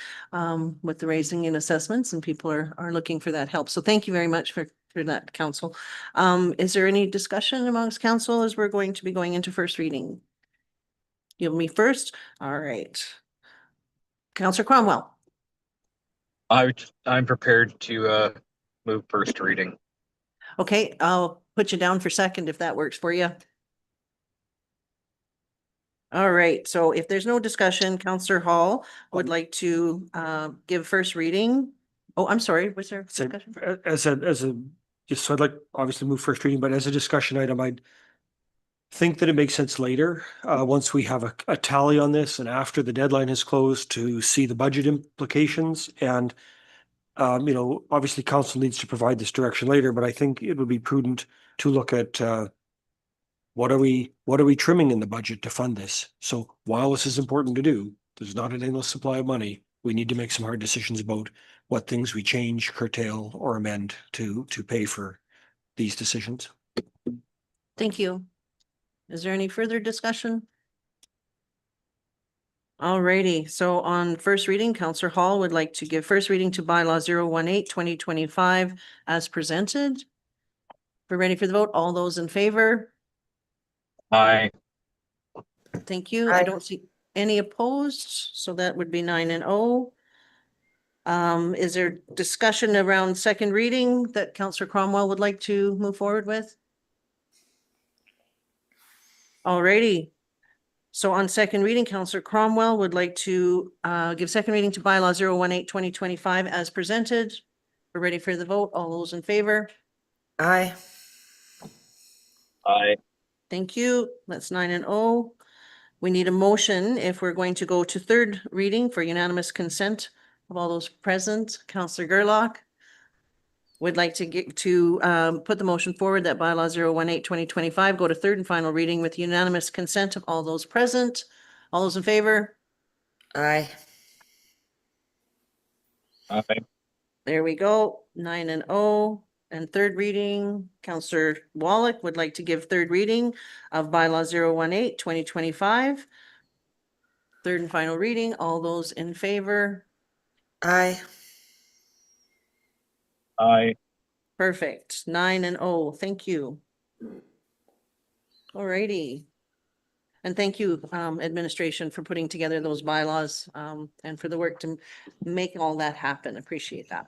with the raising in assessments and people are looking for that help. So thank you very much for that, council. Is there any discussion amongst council as we're going to be going into first reading? You me first? All right. Councillor Cromwell. I'm prepared to move first reading. Okay, I'll put you down for second if that works for you. All right, so if there's no discussion, Councillor Hall would like to give first reading. Oh, I'm sorry, was there So discussion? as a, just so I'd like obviously move first reading, but as a discussion item, think that it makes sense later, once we have a tally on this and after the deadline is closed to see the budget implications. And, obviously council needs to provide this direction later, but I think it would be prudent to look at, what are we trimming in the budget to fund this? So while this is important to do, there's not an endless supply of money. We need to make some hard decisions about what things we change, curtail, or amend to pay for these decisions. Thank you. Is there any further discussion? Alrighty, so on first reading, Counselor Hall would like to give first reading to bylaw 018-2025 as presented. We're ready for the vote. All those in favor? Aye. Thank you. I don't see any opposed, so that would be 9-0. Is there discussion around second reading that Counselor Cromwell would like to move forward with? Alrighty. So on second reading, Counselor Cromwell would like to give second reading to bylaw 018-2025 as presented. We're ready for the vote. All those in favor? Aye. Aye. Thank you. That's 9-0. We need a motion if we're going to go to third reading for unanimous consent of all those present. Counselor Gerlach would like to put the motion forward that bylaw 018-2025 go to third and final reading with unanimous consent of all those present. All those in favor? Aye. Aye. There we go. 9-0. And third reading, Counselor Wallach would like to give third reading of bylaw 018-2025. Third and final reading. All those in favor? Aye. Aye. Perfect. 9-0. Thank you. Alrighty. And thank you, administration, for putting together those bylaws, and for the work to make all that happen. Appreciate that.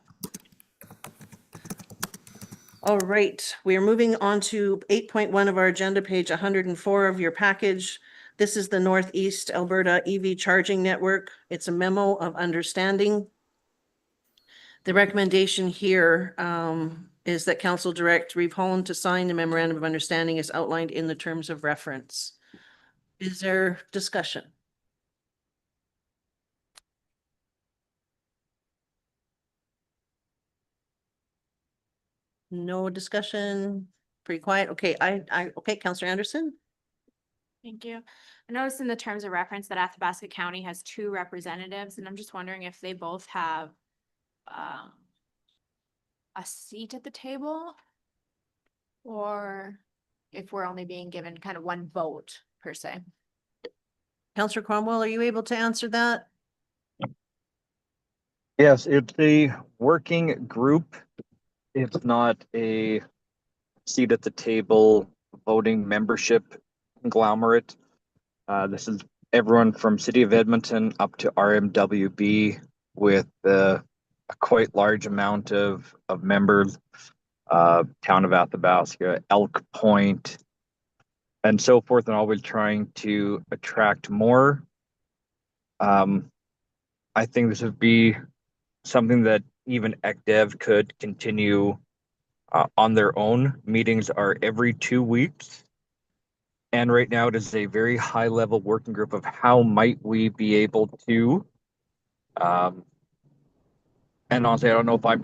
All right, we are moving on to 8.1 of our agenda, page 104 of your package. This is the Northeast Alberta EV Charging Network. It's a memo of understanding. The recommendation here is that council direct Reeve Holland to sign the memorandum of understanding as outlined in the terms of reference. Is there discussion? No discussion? Pretty quiet? Okay, okay, Counselor Anderson? Thank you. I noticed in the terms of reference that Athabasca County has 2 representatives, and I'm just wondering if they both have a seat at the table, or if we're only being given kind of 1 vote per se. Counselor Cromwell, are you able to answer that? Yes, it's a working group. It's not a seat at the table voting membership conglomerate. This is everyone from City of Edmonton up to RMWB with a quite large amount of members. Town of Athabasca, Elk Point, and so forth, and always trying to attract more. I think this would be something that even ECDEV could continue on their own. Meetings are every 2 weeks. And right now it is a very high level working group of how might we be able to, and honestly, I don't know if I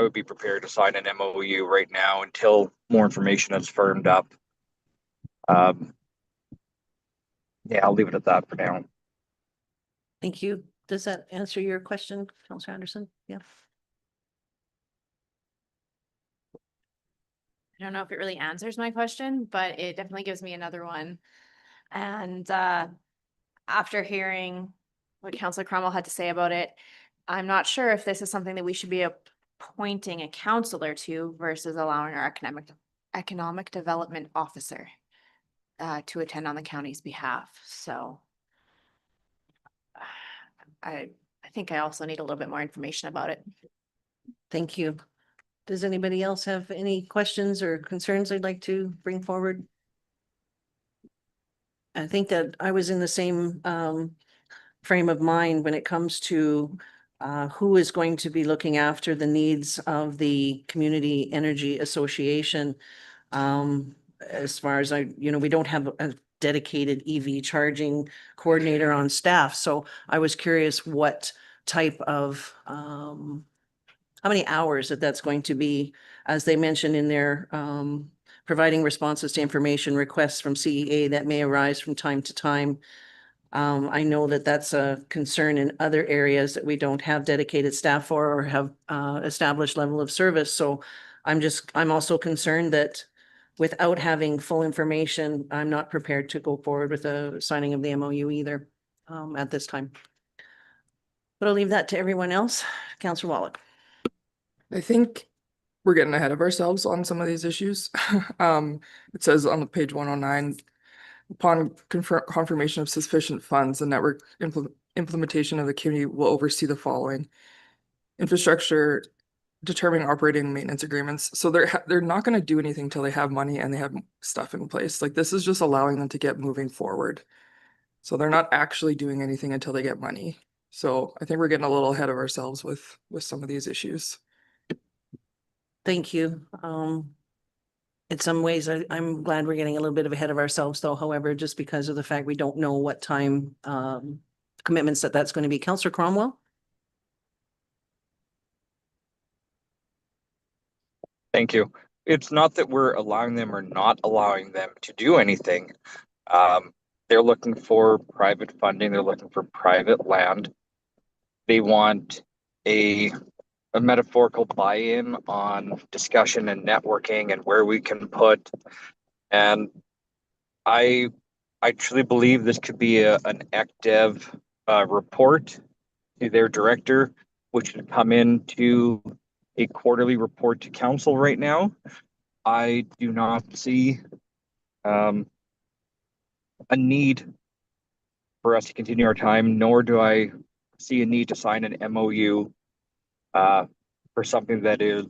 would be prepared to sign an MOU right now until more information is firmed up. Yeah, I'll leave it at that for now. Thank you. Does that answer your question, Counselor Anderson? Yeah. I don't know if it really answers my question, but it definitely gives me another one. And after hearing what Councillor Cromwell had to say about it, I'm not sure if this is something that we should be appointing a counselor to versus allowing our economic development officer to attend on the county's behalf. So I think I also need a little bit more information about it. Thank you. Does anybody else have any questions or concerns they'd like to bring forward? I think that I was in the same frame of mind when it comes to who is going to be looking after the needs of the Community Energy Association. as far as we don't have a dedicated EV charging coordinator on staff. So I was curious what type of, how many hours that's going to be, as they mentioned in their, providing responses to information requests from CEA that may arise from time to time. I know that that's a concern in other areas that we don't have dedicated staff for or have established level of service. So I'm also concerned that without having full information, I'm not prepared to go forward with the signing of the MOU either at this time. But I'll leave that to everyone else. Councillor Wallach. I think we're getting ahead of ourselves on some of these issues. It says on the page 109, upon confirmation of sufficient funds, the network implementation of the committee will oversee the following: infrastructure, determining operating and maintenance agreements. So they're not going to do anything until they have money and they have stuff in place. Like, this is just allowing them to get moving forward. So they're not actually doing anything until they get money. So I think we're getting a little ahead of ourselves with some of these issues. Thank you. In some ways, I'm glad we're getting a little bit ahead of ourselves though. However, just because of the fact we don't know what time commitments that's going to be. Councillor Cromwell? Thank you. It's not that we're allowing them or not allowing them to do anything. They're looking for private funding. They're looking for private land. They want a metaphorical buy-in on discussion and networking and where we can put. And I truly believe this could be an ECDev report to their director, which would come into a quarterly report to council right now. I do not see a need for us to continue our time, nor do I see a need to sign an MOU for something that is,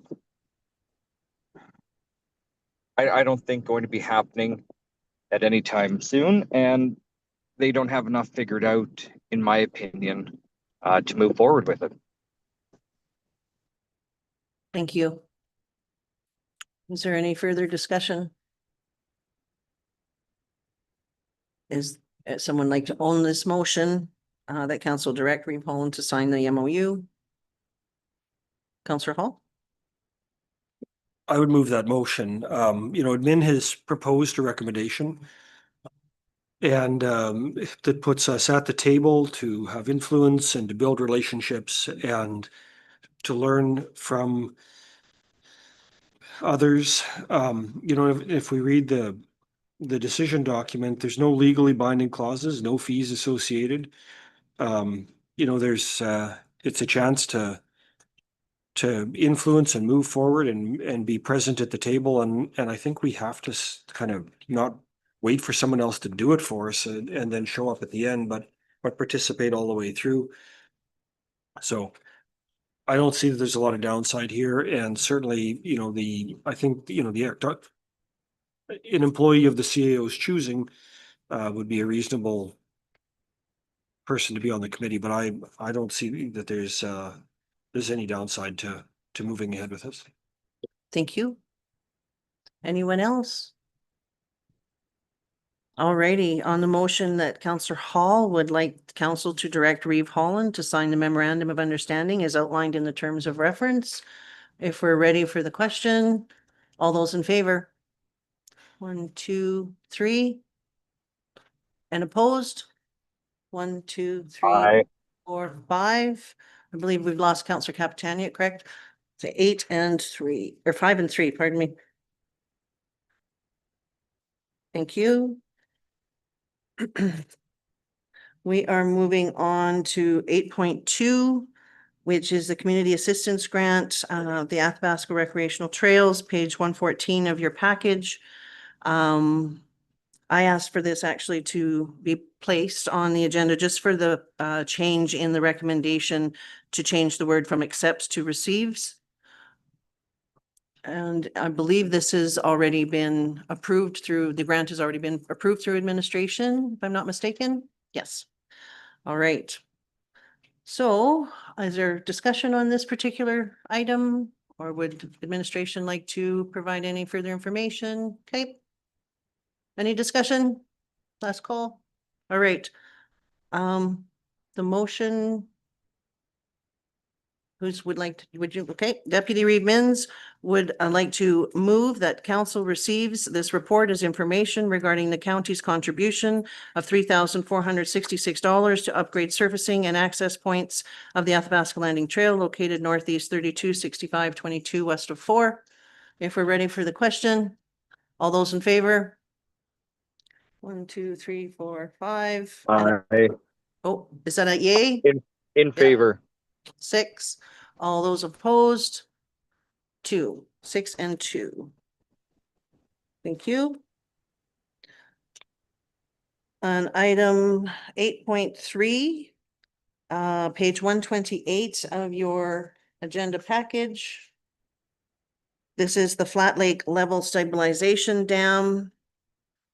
I don't think, going to be happening at any time soon, and they don't have enough figured out, in my opinion, to move forward with it. Thank you. Is there any further discussion? Is someone like to own this motion that council direct Reeve Holland to sign the MOU? Councillor Hall? I would move that motion. Admin has proposed a recommendation. And that puts us at the table to have influence and to build relationships and to learn from others. If we read the decision document, there's no legally binding clauses, no fees associated. It's a chance to influence and move forward and be present at the table. And I think we have to kind of not wait for someone else to do it for us and then show up at the end, but participate all the way through. So I don't see that there's a lot of downside here. And certainly, an employee of the CAO's choosing would be a reasonable person to be on the committee, but I don't see that there's any downside to moving ahead with this. Thank you. Anyone else? Alrighty, on the motion that Councillor Hall would like council to direct Reeve Holland to sign the memorandum of understanding as outlined in the terms of reference. If we're ready for the question, all those in favor? 1, 2, 3. And opposed? 1, 2, 3, Aye. 4, 5. I believe we've lost Councillor Capitania, correct? So 8 and 3, or 5 and 3, pardon me. Thank you. We are moving on to 8.2, which is the Community Assistance Grant, the Athabasca Recreational Trails, page 114 of your package. I asked for this actually to be placed on the agenda just for the change in the recommendation to change the word from accepts to receives. And I believe this has already been approved through, the grant has already been approved through administration, if I'm not mistaken. Yes. All right. So is there discussion on this particular item, or would administration like to provide any further information? Okay. Any discussion? Last call? All right. The motion. Would like to, would you, okay, Deputy Reed Mins would like to move that council receives this report as information regarding the county's contribution of $3,466 to upgrade surfacing and access points of the Athabasca Landing Trail located northeast 326522 west of 4. If we're ready for the question, all those in favor? 1, 2, 3, 4, 5. Oh, is that a yay? In favor. 6. All those opposed? 2, 6 and 2. Thank you. On item 8.3, page 128 of your agenda package. This is the Flat Lake Level Stabilization Dam.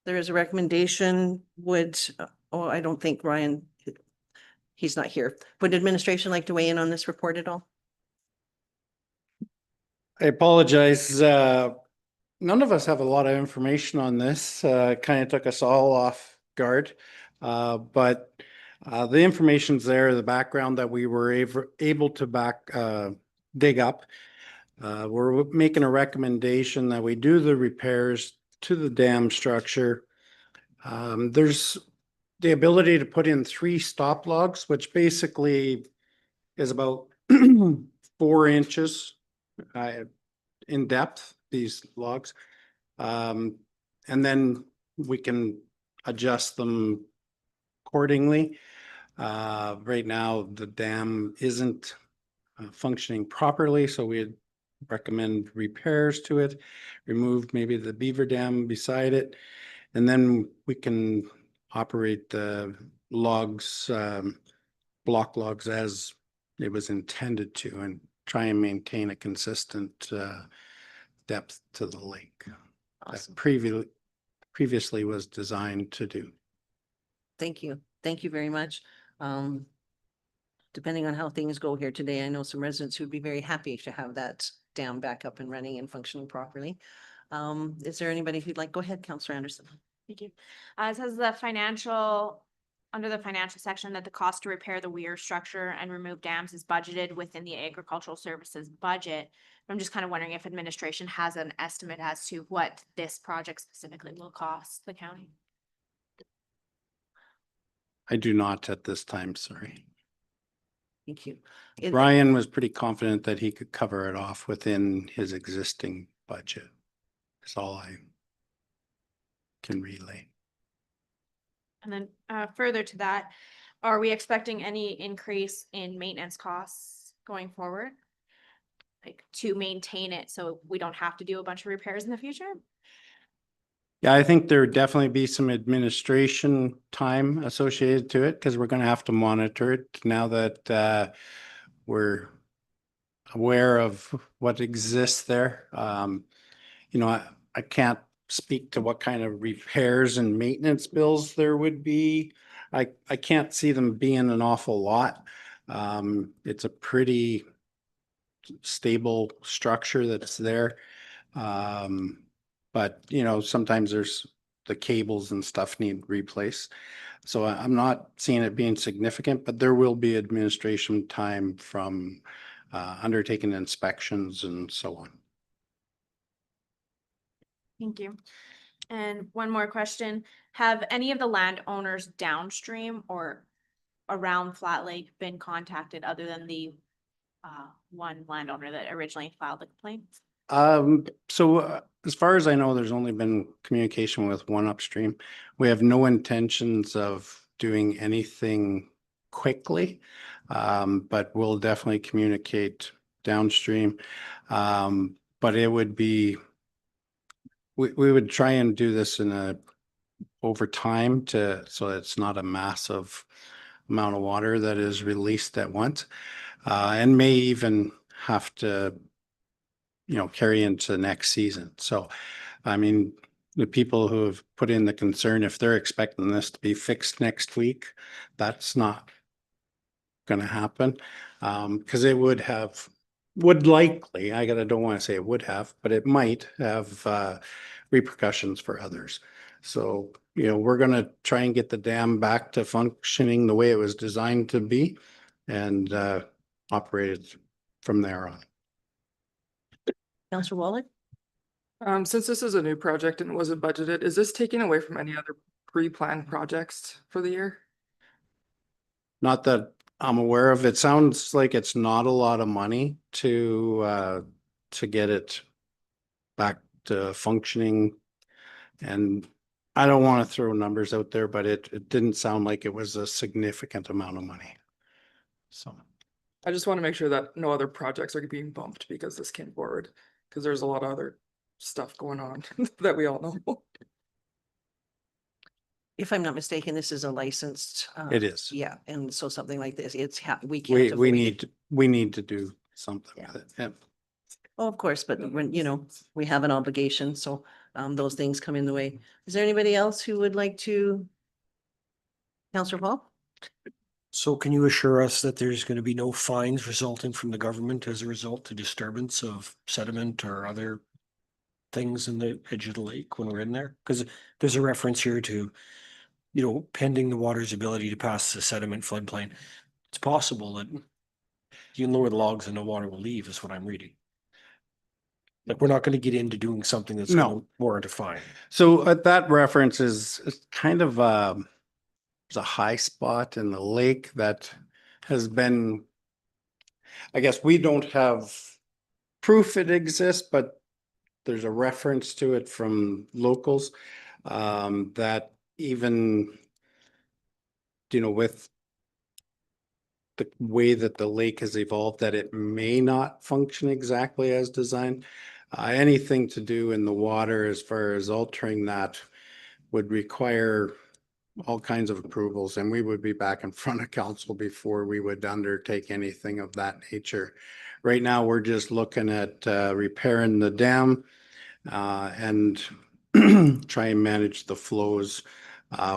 There is a recommendation, I don't think Ryan, he's not here. Would administration like to weigh in on this report at all? I apologize. None of us have a lot of information on this. Kind of took us all off guard. But the information's there, the background that we were able to dig up. We're making a recommendation that we do the repairs to the dam structure. There's the ability to put in 3 stop logs, which basically is about 4 inches in depth, these logs. And then we can adjust them accordingly. Right now, the dam isn't functioning properly, so we recommend repairs to it, remove maybe the beaver dam beside it, and then we can operate the logs, block logs as it was intended to, and try and maintain a consistent depth to the lake. Awesome. That previously was designed to do. Thank you. Thank you very much. Depending on how things go here today, I know some residents who'd be very happy to have that dam back up and running and functioning properly. Is there anybody who'd like, go ahead, Councillor Anderson. Thank you. It says under the financial section that the cost to repair the weir structure and remove dams is budgeted within the agricultural services budget. I'm just kind of wondering if administration has an estimate as to what this project specifically will cost the county. I do not at this time, sorry. Thank you. Brian was pretty confident that he could cover it off within his existing budget. That's all I can relay. And then further to that, are we expecting any increase in maintenance costs going forward? Like to maintain it so we don't have to do a bunch of repairs in the future? Yeah, I think there would definitely be some administration time associated to it because we're going to have to monitor it now that we're aware of what exists there. You know, I can't speak to what kind of repairs and maintenance bills there would be. I can't see them being an awful lot. It's a pretty stable structure that's there. But you know, sometimes there's the cables and stuff need replaced. So I'm not seeing it being significant, but there will be administration time from undertaking inspections and so on. Thank you. And one more question. Have any of the landowners downstream or around Flat Lake been contacted other than the one landowner that originally filed the complaint? So as far as I know, there's only been communication with one upstream. We have no intentions of doing anything quickly, but we'll definitely communicate downstream. But it would be, we would try and do this in over time so it's not a massive amount of water that is released at once, and may even have to, you know, carry into next season. So, I mean, the people who have put in the concern, if they're expecting this to be fixed next week, that's not going to happen, because it would likely, don't want to say it would have, but it might have repercussions for others. So, you know, we're gonna try and get the dam back to functioning the way it was designed to be and operated from there on. Counselor Wallach? Since this is a new project and it wasn't budgeted, is this taking away from any other pre-planned projects for the year? Not that I'm aware of. It sounds like it's not a lot of money to get it back to functioning. And I don't want to throw numbers out there, but it didn't sound like it was a significant amount of money. So. I just want to make sure that no other projects are being bumped because this came forward, because there's a lot of other stuff going on that we all know. If I'm not mistaken, this is a licensed. It is. Yeah, and so something like this, we can't. We avoid- need to do something Yeah. with it. Yeah. Oh, of course, but when, you know, we have an obligation, so those things come in the way. Is there anybody else who would like to? Counselor Paul? So can you assure us that there's going to be no fines resulting from the government as a result of disturbance of sediment or other things in the edge of the lake when we're in there? Because there's a reference here to, you know, pending the water's ability to pass the sediment floodplain. It's possible that you can lower the logs and the water will leave, is what I'm reading. Like, we're not going to get into doing something that's No. going to warrant a fine. So that reference is kind of there's a high spot in the lake that has been, I guess we don't have proof it exists, but there's a reference to it from locals that even, you know, with the way that the lake has evolved, that it may not function exactly as designed. Anything to do in the water as far as altering that would require all kinds of approvals, and we would be back in front of council before we would undertake anything of that nature. Right now, we're just looking at repairing the dam and try and manage the flows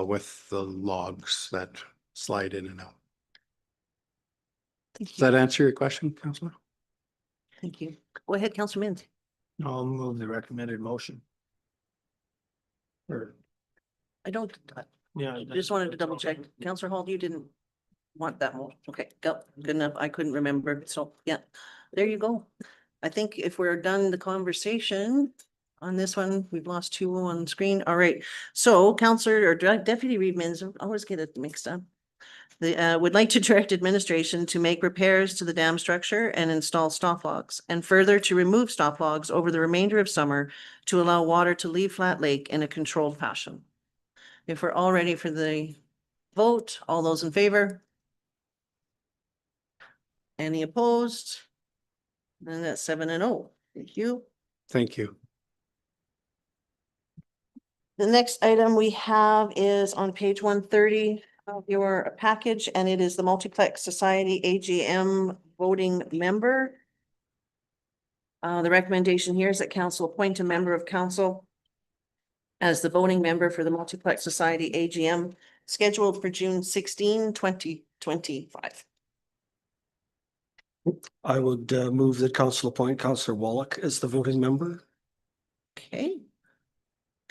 with the logs that slide in and out. Does that answer your question, Councilor? Thank you. Go ahead, Counselor Mins. I'll move the recommended motion. Or, I don't, yeah. just wanted to double check. Counselor Hall, you didn't want that one. Okay, go, good enough. I couldn't remember. So, yeah, there you go. I think if we're done the conversation on this one, we've lost two on screen. All right. So Counselor or Deputy Reed Mins, I always get it mixed up. Would like to direct administration to make repairs to the dam structure and install stop logs, and further to remove stop logs over the remainder of summer to allow water to leave Flat Lake in a controlled fashion. If we're all ready for the vote, all those in favor? Any opposed? Then that's 7-0. Thank you. Thank you. The next item we have is on page 130 of your package, and it is the Multiplex Society AGM voting member. The recommendation here is that council appoint a member of council as the voting member for the Multiplex Society AGM scheduled for June 16, 2025. I would move that council appoint Councillor Wallach as the voting member. Okay.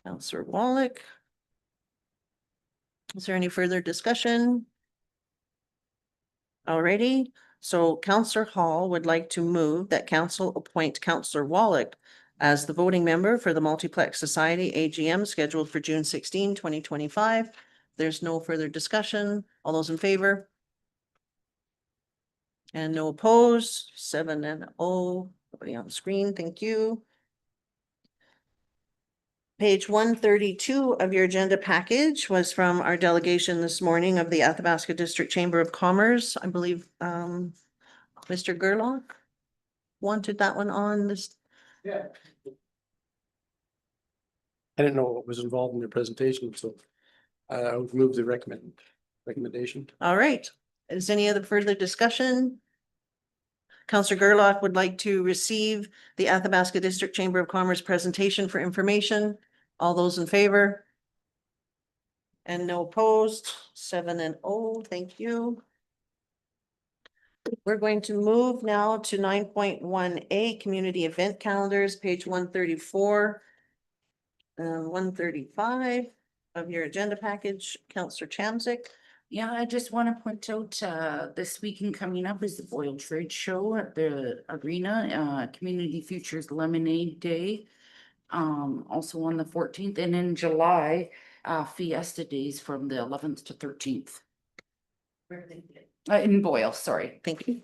Counselor Wallach. Is there any further discussion? Alrighty, so Counselor Hall would like to move that council appoint Counselor Wallach as the voting member for the Multiplex Society AGM scheduled for June 16, 2025. There's no further discussion. All those in favor? And no opposed, 7-0. Nobody on the screen, thank you. Page 132 of your agenda package was from our delegation this morning of the Athabasca District Chamber of Commerce. I believe Mr. Gerlach wanted that one on this. Yeah. I didn't know what was involved in your presentation, so I would move the recommendation. All right. Is any other further discussion? Councillor Gerlach would like to receive the Athabasca District Chamber of Commerce presentation for information. All those in favor? And no opposed, 7-0, thank you. We're going to move now to 9.1A, community event calendars, page 134. 135. of your agenda package, Counselor Chamzik. Yeah, I just want to point out, this weekend coming up is the Boyle Trade Show at the arena, Community Futures Lemonade Day. Also on the 14th, and in July, Fiesta Days from the 11th to 13th. In Boyle, sorry. Thank you.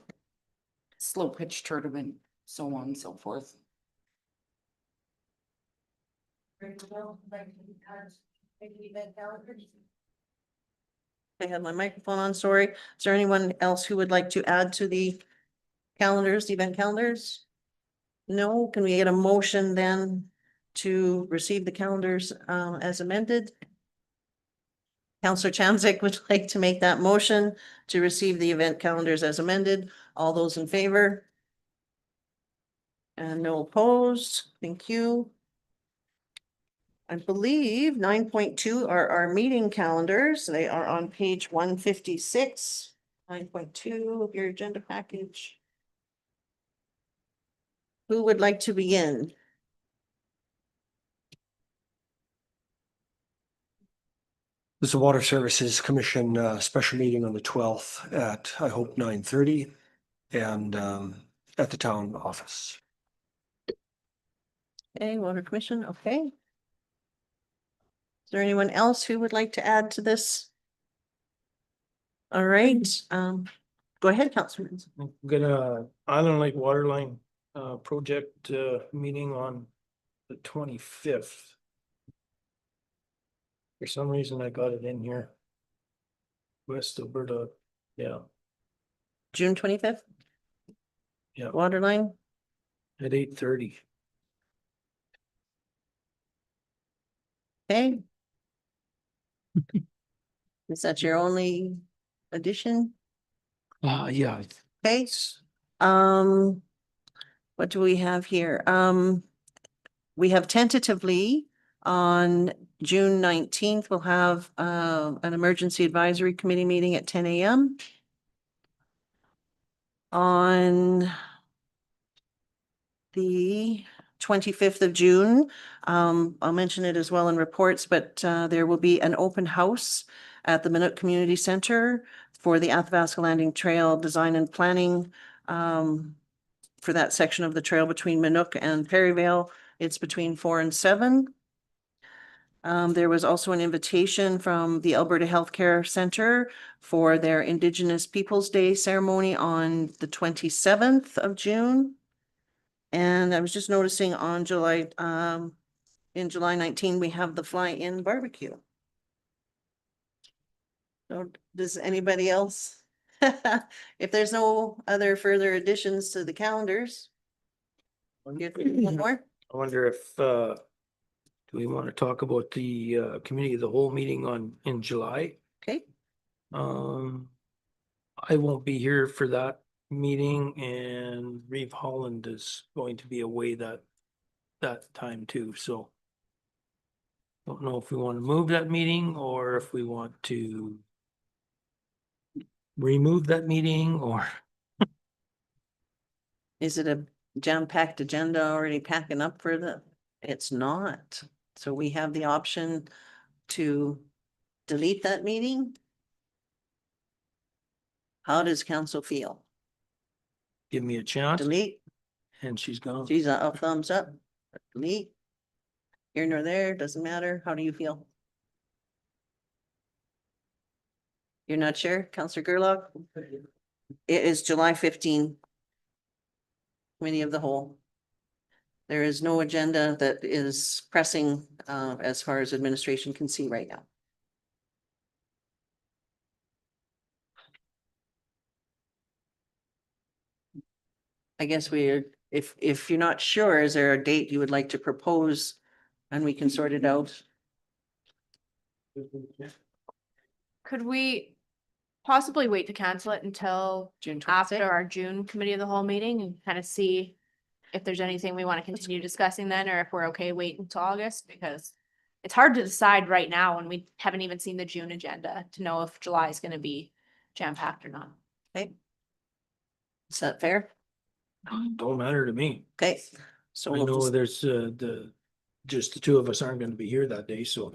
Slow pitch tournament, so on and so forth. I had my microphone on, sorry. Is there anyone else who would like to add to the calendars, the event calendars? No, can we get a motion then to receive the calendars as amended? Counselor Chamzik would like to make that motion to receive the event calendars as amended. All those in favor? And no opposed. Thank you. I believe 9.2 are our meeting calendars. They are on page 156. 9.2 of your agenda package. Who would like to begin? This is the Water Services Commission special meeting on the 12th at, I hope, 9:30 and at the town office. Okay, Water Commission, okay. Is there anyone else who would like to add to this? All right, go ahead, Councilman. I'm gonna Island Lake Waterline project meeting on the 25th. For some reason, I got it in here. West Alberta, yeah, June 25th, yeah, Waterline. at 8:30. Okay. Is that your only addition? Yeah. Okay, what do we have here? We have tentatively on June 19th, we'll have an emergency advisory committee meeting at 10 a.m. On the 25th of June, I'll mention it as well in reports, but there will be an open house at the Minot Community Center for the Athabasca Landing Trail Design and Planning for that section of the trail between Minot and Perryvale. It's between 4 and 7. There was also an invitation from the Alberta Healthcare Center for their Indigenous Peoples Day ceremony on the 27th of June. And I was just noticing on in July 19, we have the fly-in barbecue. So does anybody else? If there's no other further additions to the calendars. One more? I wonder if do we want to talk about the committee of the whole meeting in July? Okay, I won't be here for that meeting, and Reeve Holland is going to be away that time too, so. Don't know if we want to move that meeting or if we want to remove that meeting or. is it a jam-packed agenda already packing up for the? It's not. So we have the option to delete that meeting. How does council feel? Give me a chance, Delete? and she's gone. She's a thumbs up. Delete? Here nor there, doesn't matter. How do you feel? You're not sure, Councillor Gerlach? It is July 15. Committee of the whole. There is no agenda that is pressing as far as administration can see right now. I guess if you're not sure, is there a date you would like to propose and we can sort it out? Could we possibly wait to cancel it until June after 26th? our June committee of the whole meeting and kind of see if there's anything we want to continue discussing then, or if we're okay waiting until August? Because it's hard to decide right now when we haven't even seen the June agenda to know if July is going to be jam-packed or not. Okay. Is that fair? Don't matter to me. Okay, so I we'll know just, there's just the two of us aren't gonna be here that day, so.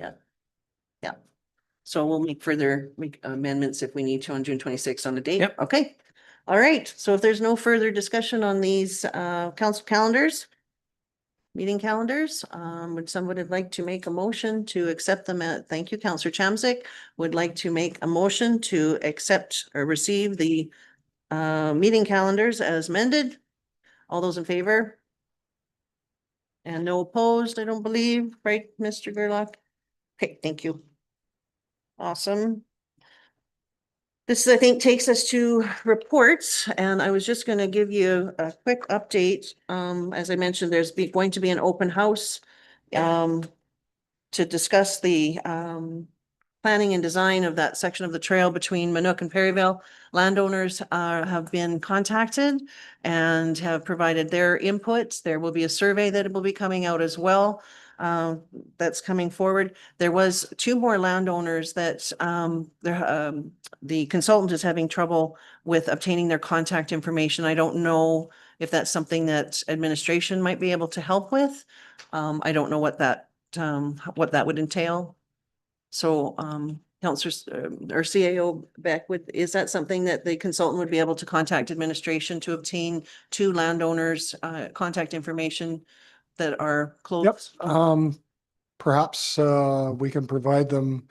Yeah. Yeah. So we'll make further amendments if we need to on June 26th on the date. Yep. Okay. All right. So if there's no further discussion on these council calendars, meeting calendars, would somebody like to make a motion to accept them thank you, Counselor Chamzik, would like to make a motion to accept or receive the meeting calendars as amended. All those in favor? And no opposed, I don't believe, right, Mr. Gerlach? Okay, thank you. Awesome. This, I think, takes us to reports, and I was just going to give you a quick update. As I mentioned, there's going to be an open house to discuss the planning and design of that section of the trail between Manook and Perryville. Landowners have been contacted and have provided their input. There will be a survey that will be coming out as well. That's coming forward. There was 2 more landowners that the consultant is having trouble with obtaining their contact information. I don't know if that's something that administration might be able to help with. I don't know what that would entail. So, Counselor, or CAO Beck, is that something that the consultant would be able to contact administration to obtain 2 landowners' contact information that are close? Yep. Perhaps we can provide them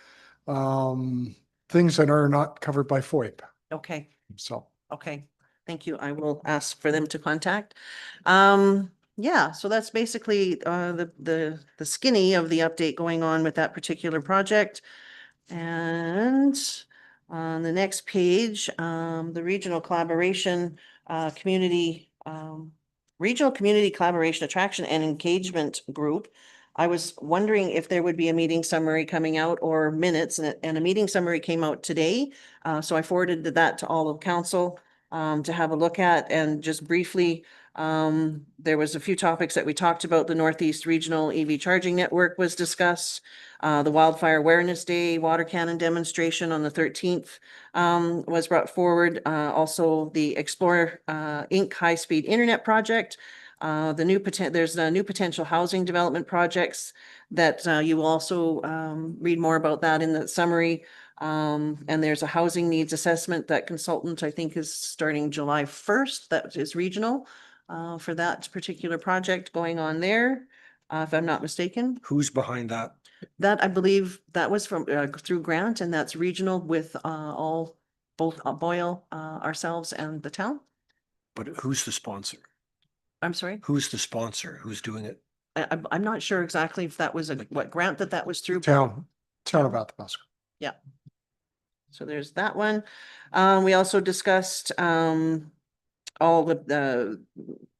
things that are not covered by FOIP. Okay, So. okay. Thank you. I will ask for them to contact. Yeah, so that's basically the skinny of the update going on with that particular project. And on the next page, the regional collaboration, regional community collaboration attraction and engagement group. I was wondering if there would be a meeting summary coming out or minutes, and a meeting summary came out today. So I forwarded that to all of council to have a look at, and just briefly, there was a few topics that we talked about. The Northeast Regional EV Charging Network was discussed. The Wildfire Awareness Day water cannon demonstration on the 13th was brought forward. Also, the Explore Inc. high-speed internet project. There's new potential housing development projects that you will also read more about that in the summary. And there's a housing needs assessment that consultant, I think, is starting July 1st. That is regional for that particular project going on there, if I'm not mistaken. Who's behind that? That, I believe, that was from through grant, and that's regional with both Boyle, ourselves, and the town. But who's the sponsor? I'm sorry, Who's the sponsor? Who's doing it? I'm not sure exactly if that was what grant that was through. Town of Athabasca. Yeah. So there's that one. We also discussed all the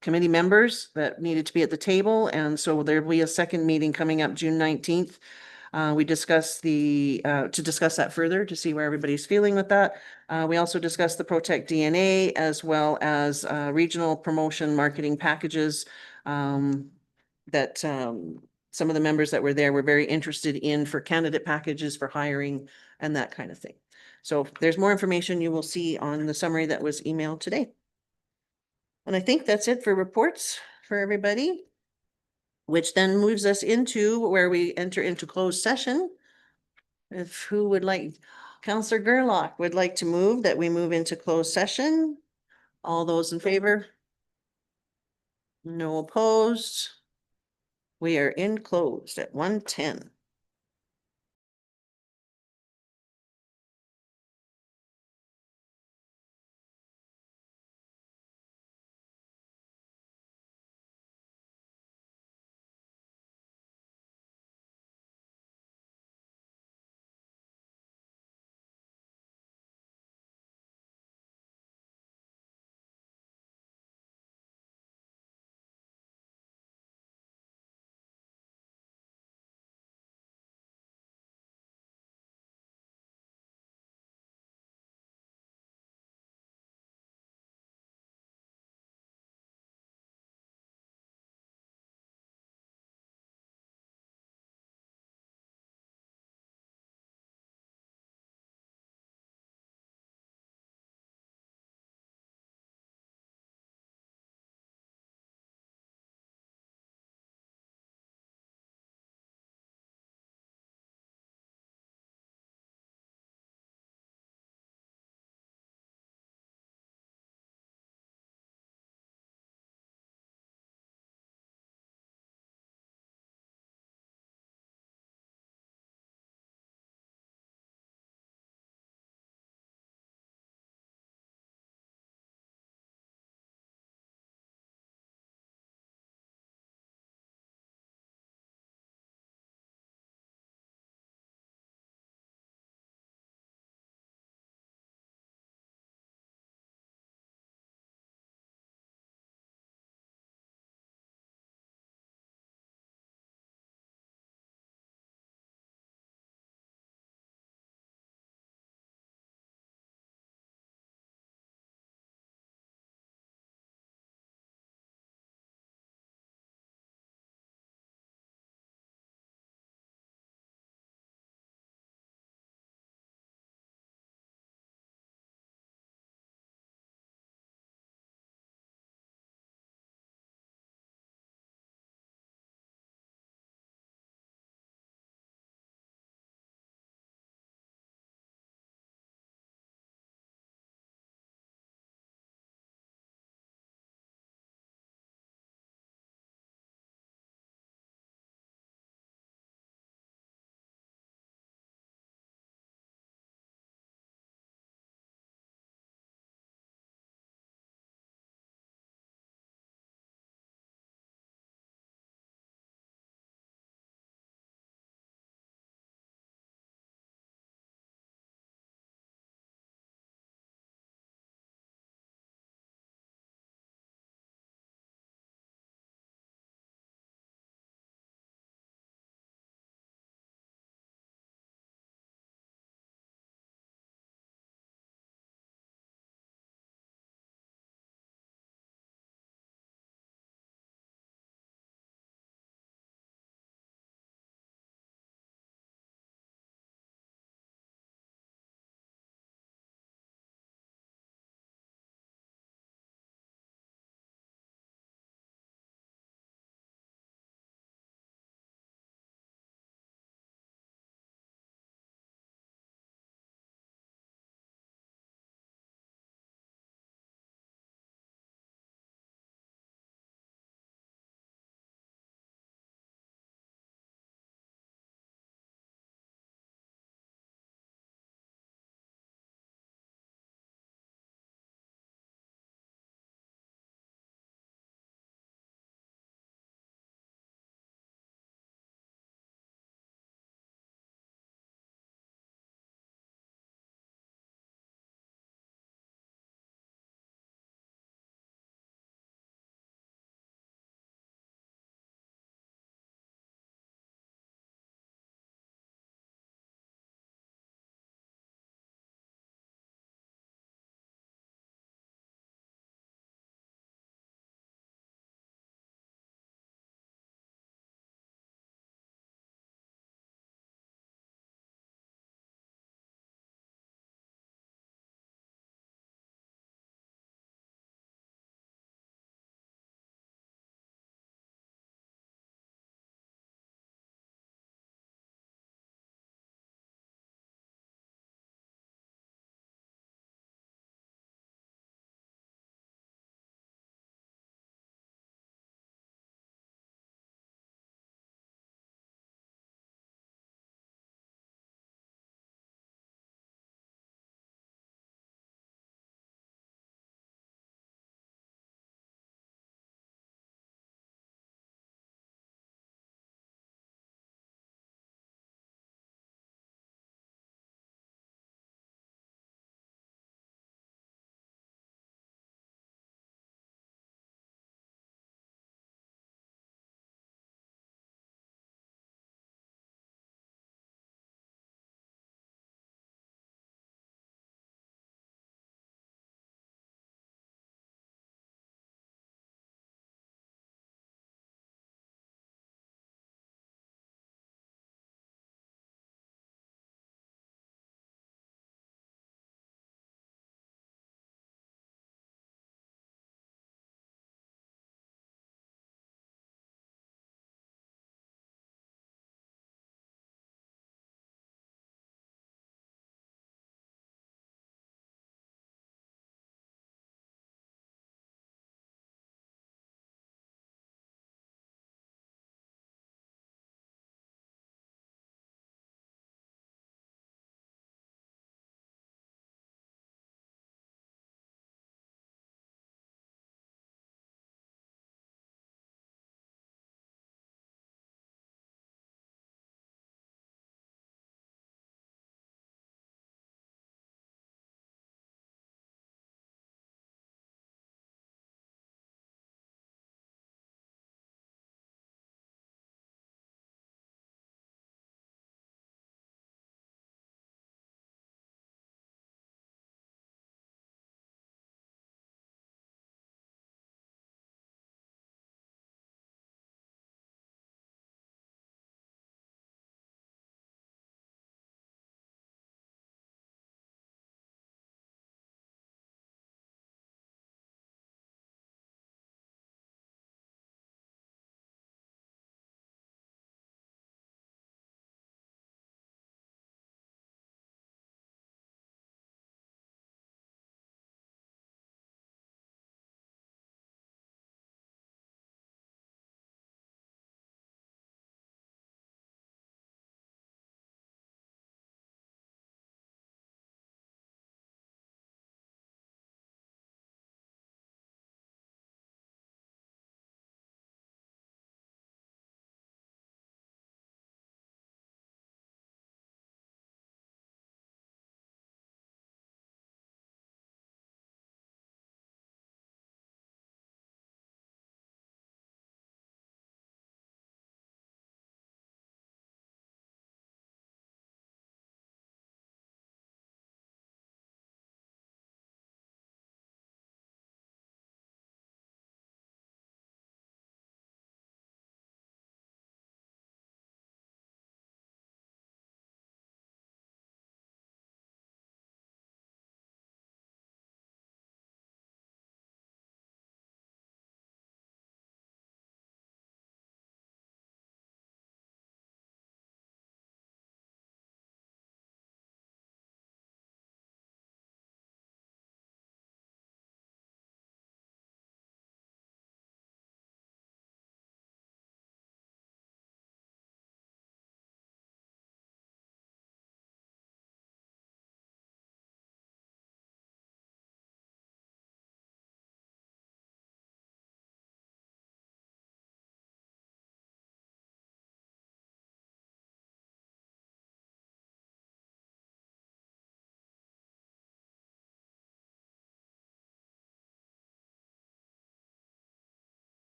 committee members that needed to be at the table, and so there'll be a second meeting coming up June 19th. We discussed to discuss that further, to see where everybody's feeling with that. We also discussed the Protect DNA, as well as regional promotion marketing packages that some of the members that were there were very interested in, for candidate packages for hiring and that kind of thing. So there's more information you will see on the summary that was emailed today. And I think that's it for reports for everybody, which then moves us into where we enter into closed session. If who would like, Counselor Gerlach would like to move that we move into closed session. All those in favor? No opposed. We are in closed at 1:10.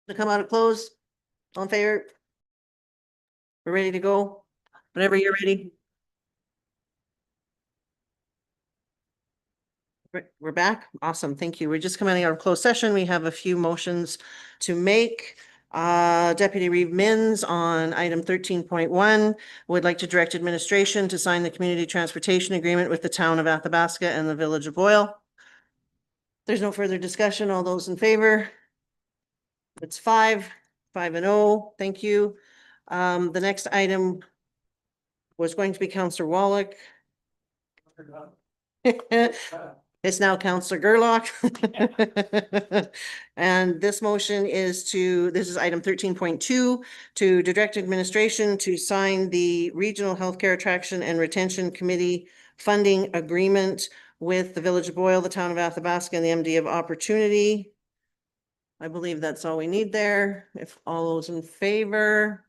To come out of close? All in favor? We're ready to go? Whenever you're ready. We're back. Awesome. Thank you. We're just coming out of closed session. We have a few motions to make. Deputy Reeve Mins on item 13.1 would like to direct administration to sign the community transportation agreement with the town of Athabasca and the village of Boyle. There's no further discussion. All those in favor? It's 5-0. Thank you. The next item was going to be Counselor Wallach. It's now Counselor Gerlach. And this motion is this is item 13.2, to direct administration to sign the Regional Healthcare Attraction and Retention Committee funding agreement with the Village of Boyle, the Town of Athabasca, and the MD of Opportunity. I believe that's all we need there. If all those in favor,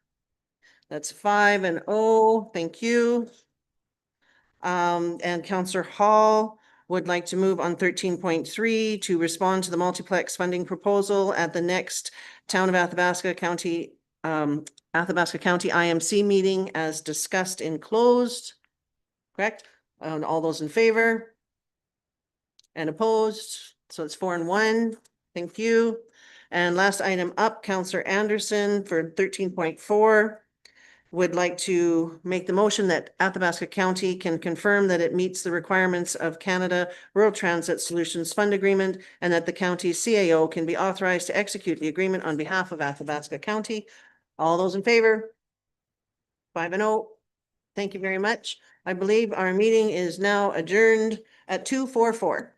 that's 5-0. Thank you. And Counselor Hall would like to move on 13.3 to respond to the multiplex funding proposal at the next Town of Athabasca County IMC meeting as discussed in closed. Correct? And all those in favor? And opposed? So it's 4-1. Thank you. And last item up, Counselor Anderson for 13.4. would like to make the motion that Athabasca County can confirm that it meets the requirements of Canada Rural Transit Solutions Fund Agreement and that the county's CAO can be authorized to execute the agreement on behalf of Athabasca County. All those in favor? 5-0. Thank you very much. I believe our meeting is now adjourned at 2:44.